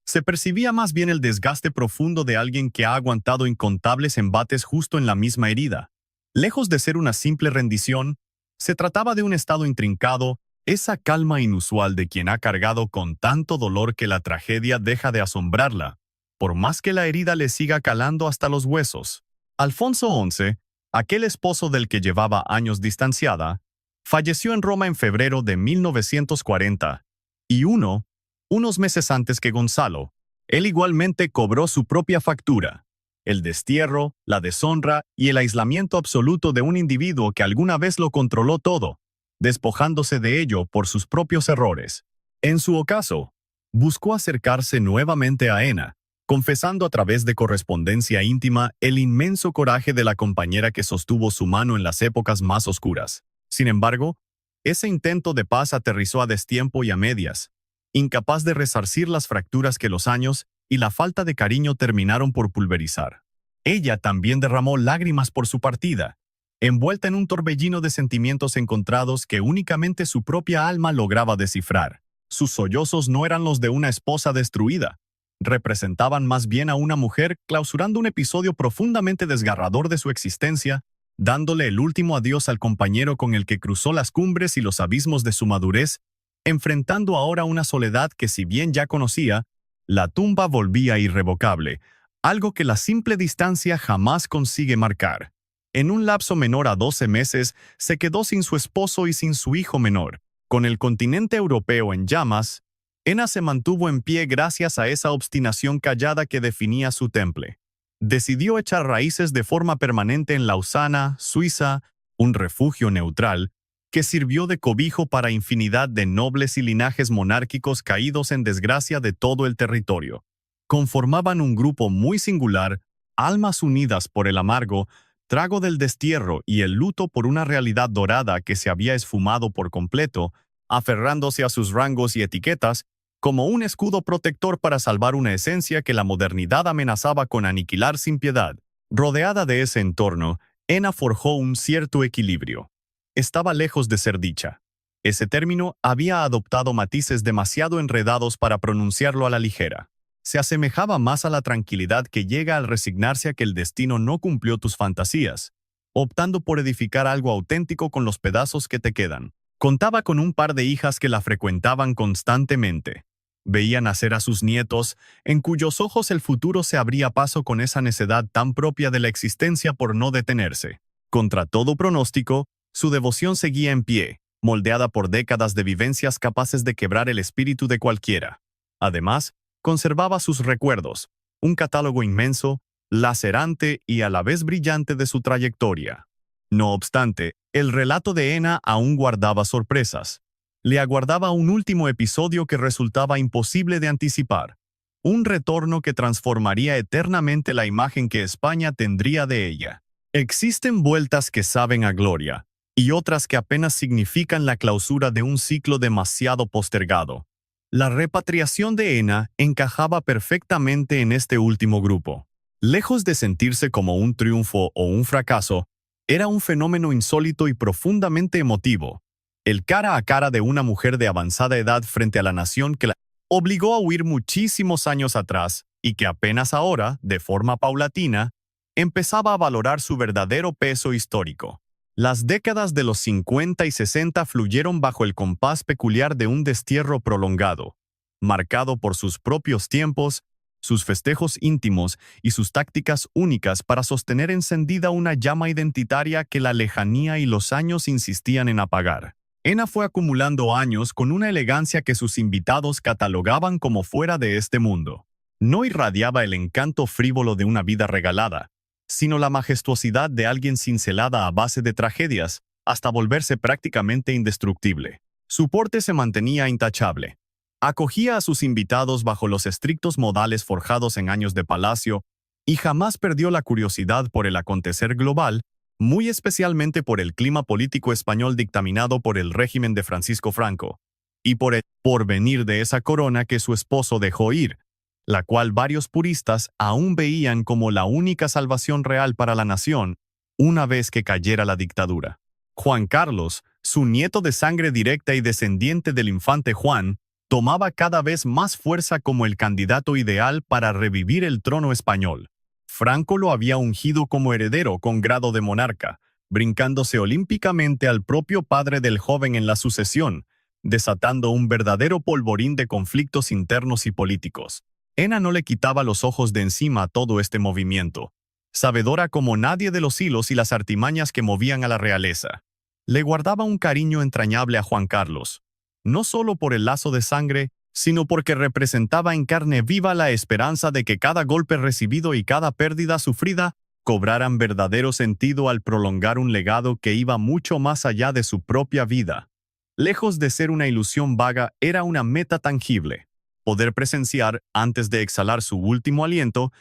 Se percibía más bien el desgaste profundo de alguien que ha aguantado incontables embates justo en la misma herida. Lejos de ser una simple rendición, se trataba de un estado intrincado, esa calma inusual de quien ha cargado con tanto dolor que la tragedia deja de asombrarla, por más que la herida le siga calando hasta los huesos. Alfonso XI, aquel esposo del que llevaba años distanciada, falleció en Roma en febrero de 1940, y unos meses antes que Gonzalo, él igualmente cobró su propia factura. El destierro, la deshonra y el aislamiento absoluto de un individuo que alguna vez lo controló todo, despojándose de ello por sus propios errores. En su ocaso, buscó acercarse nuevamente a Ena, confesando a través de correspondencia íntima el inmenso coraje de la compañera que sostuvo su mano en las épocas más oscuras. Sin embargo, ese intento de paz aterrizó a destiempo y a medias, incapaz de resarcir las fracturas que los años y la falta de cariño terminaron por pulverizar. Ella también derramó lágrimas por su partida, envuelta en un torbellino de sentimientos encontrados que únicamente su propia alma lograba descifrar. Sus sollozos no eran los de una esposa destruida, representaban más bien a una mujer clausurando un episodio profundamente desgarrador de su existencia, dándole el último adiós al compañero con el que cruzó las cumbres y los abismos de su madurez, enfrentando ahora una soledad que si bien ya conocía, la tumba volvía irrevocable, algo que la simple distancia jamás consigue marcar. En un lapso menor a 12 meses, se quedó sin su esposo y sin su hijo menor. Con el continente europeo en llamas, Ena se mantuvo en pie gracias a esa obstinación callada que definía su temple. Decidió echar raíces de forma permanente en Lausana, Suiza, un refugio neutral, que sirvió de cobijo para infinidad de nobles y linajes monárquicos caídos en desgracia de todo el territorio. Conformaban un grupo muy singular, almas unidas por el amargo trago del destierro y el luto por una realidad dorada que se había esfumado por completo, aferrándose a sus rangos y etiquetas, como un escudo protector para salvar una esencia que la modernidad amenazaba con aniquilar sin piedad. Rodeada de ese entorno, Ena forjó un cierto equilibrio. Estaba lejos de ser dicha. Ese término había adoptado matices demasiado enredados para pronunciarlo a la ligera. Se asemejaba más a la tranquilidad que llega al resignarse a que el destino no cumplió tus fantasías, optando por edificar algo auténtico con los pedazos que te quedan. Contaba con un par de hijas que la frecuentaban constantemente. Veía nacer a sus nietos, en cuyos ojos el futuro se abría paso con esa necedad tan propia de la existencia por no detenerse. Contra todo pronóstico, su devoción seguía en pie, moldeada por décadas de vivencias capaces de quebrar el espíritu de cualquiera. Además, conservaba sus recuerdos, un catálogo inmenso, lacerante y a la vez brillante de su trayectoria. No obstante, el relato de Ena aún guardaba sorpresas. Le aguardaba un último episodio que resultaba imposible de anticipar, un retorno que transformaría eternamente la imagen que España tendría de ella. Existen vueltas que saben a gloria, y otras que apenas significan la clausura de un ciclo demasiado postergado. La repatriación de Ena encajaba perfectamente en este último grupo. Lejos de sentirse como un triunfo o un fracaso, era un fenómeno insólito y profundamente emotivo. El cara a cara de una mujer de avanzada edad frente a la nación que la obligó a huir muchísimos años atrás y que apenas ahora, de forma paulatina, empezaba a valorar su verdadero peso histórico. Las décadas de los 50 y 60 fluyeron bajo el compás peculiar de un destierro prolongado, marcado por sus propios tiempos, sus festejos íntimos y sus tácticas únicas para sostener encendida una llama identitaria que la lejanía y los años insistían en apagar. Ena fue acumulando años con una elegancia que sus invitados catalogaban como fuera de este mundo. No irradiaba el encanto frívolo de una vida regalada, sino la majestuosidad de alguien cincelada a base de tragedias, hasta volverse prácticamente indestructible. Su porte se mantenía intachable. Acogía a sus invitados bajo los estrictos modales forjados en años de palacio y jamás perdió la curiosidad por el acontecer global, muy especialmente por el clima político español dictaminado por el régimen de Francisco Franco, y por el porvenir de esa corona que su esposo dejó ir, la cual varios puristas aún veían como la única salvación real para la nación una vez que cayera la dictadura. Juan Carlos, su nieto de sangre directa y descendiente del infante Juan, tomaba cada vez más fuerza como el candidato ideal para revivir el trono español. Franco lo había ungido como heredero con grado de monarca, brincándose olímpicamente al propio padre del joven en la sucesión, desatando un verdadero polvorín de conflictos internos y políticos. Ena no le quitaba los ojos de encima a todo este movimiento, sabedora como nadie de los hilos y las artimañas que movían a la realeza. Le guardaba un cariño entrañable a Juan Carlos, no solo por el lazo de sangre, sino porque representaba en carne viva la esperanza de que cada golpe recibido y cada pérdida sufrida cobraran verdadero sentido al prolongar un legado que iba mucho más allá de su propia vida. Lejos de ser una ilusión vaga, era una meta tangible. Poder presenciar, antes de exhalar su último aliento,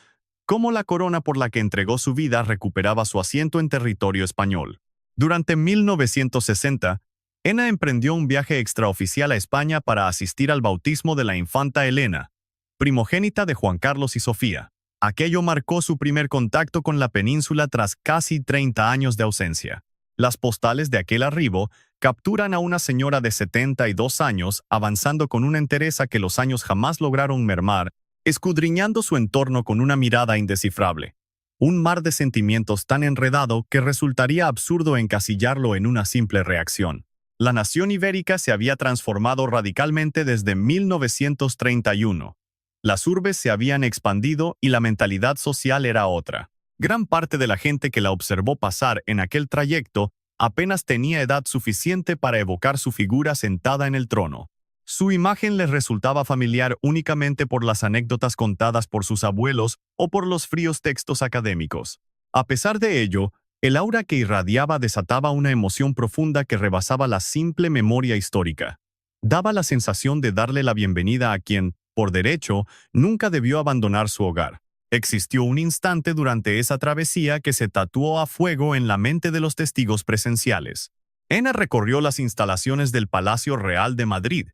cómo la corona por la que entregó su vida recuperaba su asiento en territorio español. Durante 1960, Ena emprendió un viaje extraoficial a España para asistir al bautismo de la infanta Elena, primogénita de Juan Carlos y Sofía. Aquello marcó su primer contacto con la península tras casi 30 años de ausencia. Las postales de aquel arribo capturan a una señora de 72 años avanzando con una entereza que los años jamás lograron mermar, escudriñando su entorno con una mirada indescifrable. Un mar de sentimientos tan enredado que resultaría absurdo encasillarlo en una simple reacción. La nación ibérica se había transformado radicalmente desde 1931. Las urbes se habían expandido y la mentalidad social era otra. Gran parte de la gente que la observó pasar en aquel trayecto apenas tenía edad suficiente para evocar su figura sentada en el trono. Su imagen les resultaba familiar únicamente por las anécdotas contadas por sus abuelos o por los fríos textos académicos. A pesar de ello, el aura que irradiaba desataba una emoción profunda que rebasaba la simple memoria histórica. Daba la sensación de darle la bienvenida a quien, por derecho, nunca debió abandonar su hogar. Existió un instante durante esa travesía que se tatuó a fuego en la mente de los testigos presenciales. Ena recorrió las instalaciones del Palacio Real de Madrid,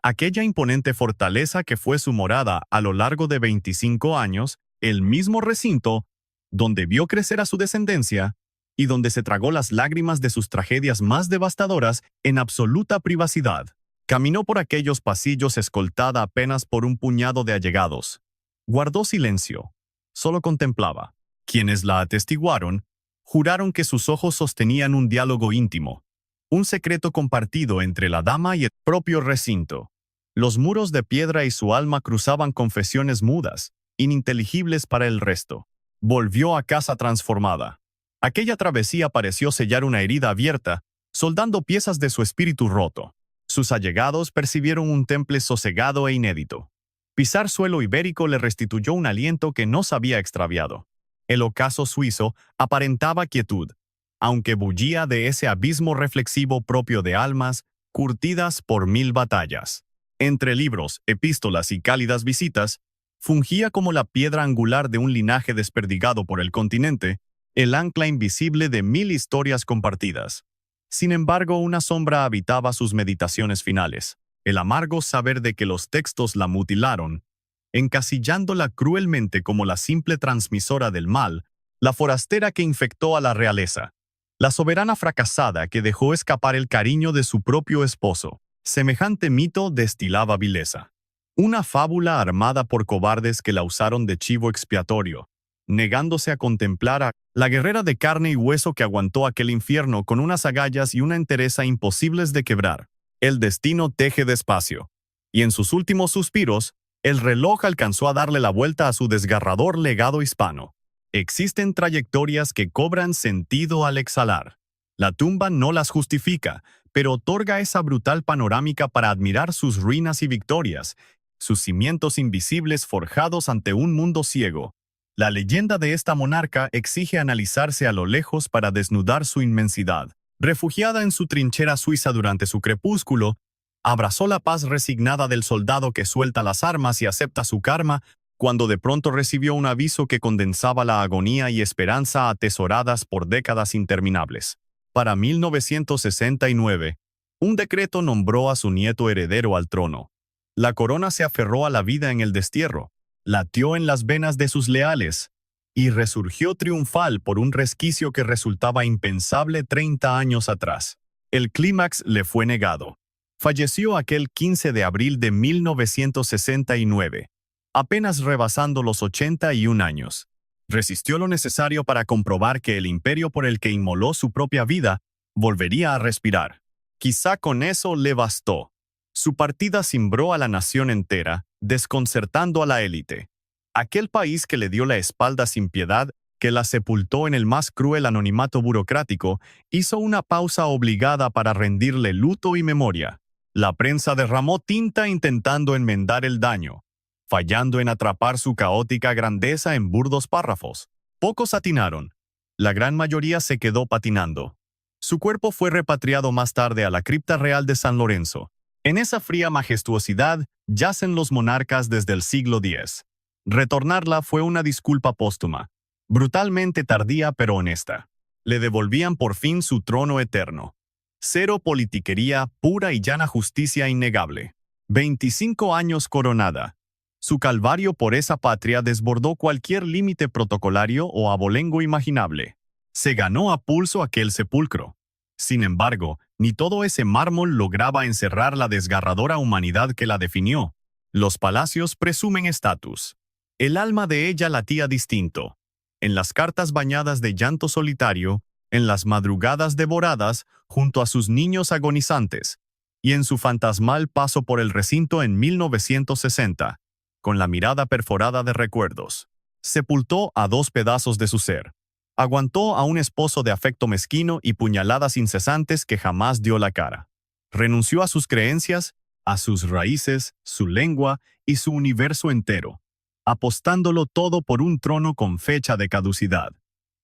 aquella imponente fortaleza que fue su morada a lo largo de 25 años, el mismo recinto donde vio crecer a su descendencia y donde se tragó las lágrimas de sus tragedias más devastadoras en absoluta privacidad. Caminó por aquellos pasillos escoltada apenas por un puñado de allegados. Guardó silencio. Solo contemplaba. Quienes la atestiguaron, juraron que sus ojos sostenían un diálogo íntimo, un secreto compartido entre la dama y el propio recinto. Los muros de piedra y su alma cruzaban confesiones mudas, ininteligibles para el resto. Volvió a casa transformada. Aquella travesía pareció sellar una herida abierta, soldando piezas de su espíritu roto. Sus allegados percibieron un temple sosegado e inédito. Pisar suelo ibérico le restituyó un aliento que no se había extraviado. El ocaso suizo aparentaba quietud, aunque bullía de ese abismo reflexivo propio de almas curtidas por 1000 batallas. Entre libros, epístolas y cálidas visitas, fungía como la piedra angular de un linaje desperdigado por el continente, el ancla invisible de 1000 historias compartidas. Sin embargo, una sombra habitaba sus meditaciones finales, el amargo saber de que los textos la mutilaron, encasillándola cruelmente como la simple transmisora del mal, la forastera que infectó a la realeza, la soberana fracasada que dejó escapar el cariño de su propio esposo. Semejante mito destilaba vileza. Una fábula armada por cobardes que la usaron de chivo expiatorio, negándose a contemplar a la guerrera de carne y hueso que aguantó aquel infierno con unas agallas y una entereza imposibles de quebrar. El destino teje despacio, y en sus últimos suspiros, el reloj alcanzó a darle la vuelta a su desgarrador legado hispano. Existen trayectorias que cobran sentido al exhalar. La tumba no las justifica, pero otorga esa brutal panorámica para admirar sus ruinas y victorias, sus cimientos invisibles forjados ante un mundo ciego. La leyenda de esta monarca exige analizarse a lo lejos para desnudar su inmensidad. Refugiada en su trinchera suiza durante su crepúsculo, abrazó la paz resignada del soldado que suelta las armas y acepta su karma, cuando de pronto recibió un aviso que condensaba la agonía y esperanza atesoradas por décadas interminables. Para 1969, un decreto nombró a su nieto heredero al trono. La corona se aferró a la vida en el destierro, latió en las venas de sus leales, y resurgió triunfal por un resquicio que resultaba impensable 30 años atrás. El clímax le fue negado. Falleció aquel 15 de abril de 1969, apenas rebasando los 81 años. Resistió lo necesario para comprobar que el imperio por el que inmoló su propia vida volvería a respirar. Quizá con eso le bastó. Su partida cimbró a la nación entera, desconcertando a la élite. Aquel país que le dio la espalda sin piedad, que la sepultó en el más cruel anonimato burocrático, hizo una pausa obligada para rendirle luto y memoria. La prensa derramó tinta intentando enmendar el daño, fallando en atrapar su caótica grandeza en burdos párrafos. Pocos atinaron. La gran mayoría se quedó patinando. Su cuerpo fue repatriado más tarde a la cripta real de San Lorenzo. En esa fría majestuosidad yacen los monarcas desde el siglo X. Retornarla fue una disculpa póstuma, brutalmente tardía pero honesta. Le devolvían por fin su trono eterno. Cero politiquería, pura y llana justicia innegable. 25 años coronada. Su calvario por esa patria desbordó cualquier límite protocolario o abolengo imaginable. Se ganó a pulso aquel sepulcro. Sin embargo, ni todo ese mármol lograba encerrar la desgarradora humanidad que la definió. Los palacios presumen estatus. El alma de ella latía distinto. En las cartas bañadas de llanto solitario, en las madrugadas devoradas junto a sus niños agonizantes, y en su fantasmal paso por el recinto en 1960, con la mirada perforada de recuerdos. Sepultó a 2 pedazos de su ser. Aguantó a un esposo de afecto mezquino y puñaladas incesantes que jamás dio la cara. Renunció a sus creencias, a sus raíces, su lengua y su universo entero, apostándolo todo por un trono con fecha de caducidad.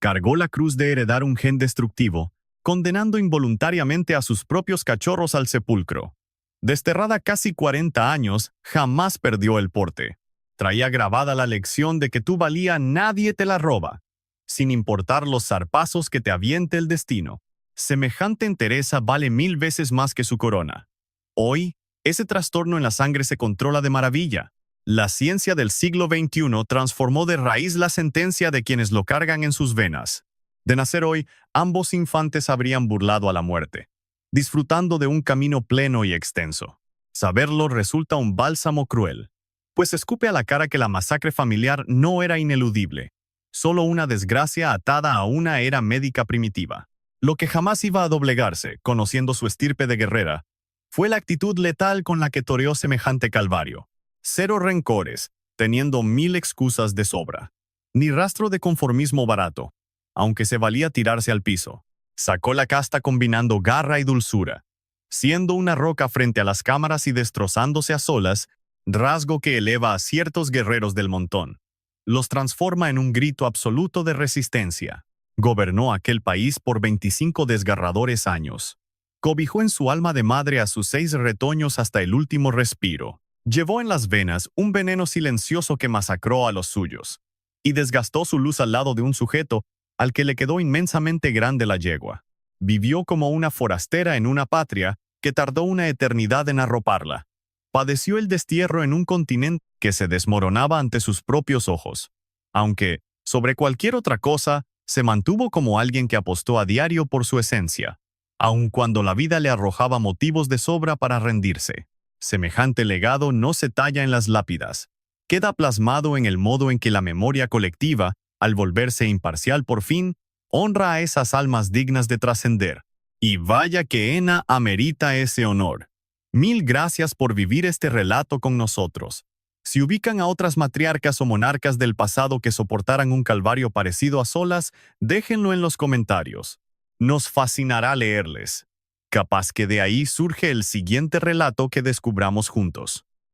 Cargó la cruz de heredar un gen destructivo, condenando involuntariamente a sus propios cachorros al sepulcro. Desterrada casi 40 años, jamás perdió el porte. Traía grabada la lección de que tu valía nadie te la roba, sin importar los zarpazos que te aviente el destino. Semejante entereza vale 1000 veces más que su corona. Hoy, ese trastorno en la sangre se controla de maravilla. La ciencia del siglo XXI transformó de raíz la sentencia de quienes lo cargan en sus venas. De nacer hoy, ambos infantes habrían burlado a la muerte, disfrutando de un camino pleno y extenso. Saberlo resulta un bálsamo cruel, pues escupe a la cara que la masacre familiar no era ineludible, solo una desgracia atada a una era médica primitiva. Lo que jamás iba a doblegarse, conociendo su estirpe de guerrera, fue la actitud letal con la que toreó semejante calvario. Cero rencores, teniendo 1000 excusas de sobra. Ni rastro de conformismo barato, aunque se valía tirarse al piso. Sacó la casta combinando garra y dulzura, siendo una roca frente a las cámaras y destrozándose a solas, rasgo que eleva a ciertos guerreros del montón. Los transforma en un grito absoluto de resistencia. Gobernó aquel país por 25 desgarradores años. Cobijó en su alma de madre a sus 6 retoños hasta el último respiro. Llevó en las venas un veneno silencioso que masacró a los suyos, y desgastó su luz al lado de un sujeto al que le quedó inmensamente grande la yegua. Vivió como una forastera en una patria que tardó una eternidad en arroparla. Padeció el destierro en un continente que se desmoronaba ante sus propios ojos. Aunque, sobre cualquier otra cosa, se mantuvo como alguien que apostó a diario por su esencia, aun cuando la vida le arrojaba motivos de sobra para rendirse. Semejante legado no se talla en las lápidas. Queda plasmado en el modo en que la memoria colectiva, al volverse imparcial por fin, honra a esas almas dignas de trascender. Y vaya que Ena amerita ese honor. 1000 gracias por vivir este relato con nosotros. Si ubican a otras matriarcas o monarcas del pasado que soportaran un calvario parecido a Solas, déjenlo en los comentarios. Nos fascinará leerles. Capaz que de ahí surge el siguiente relato que descubramos juntos.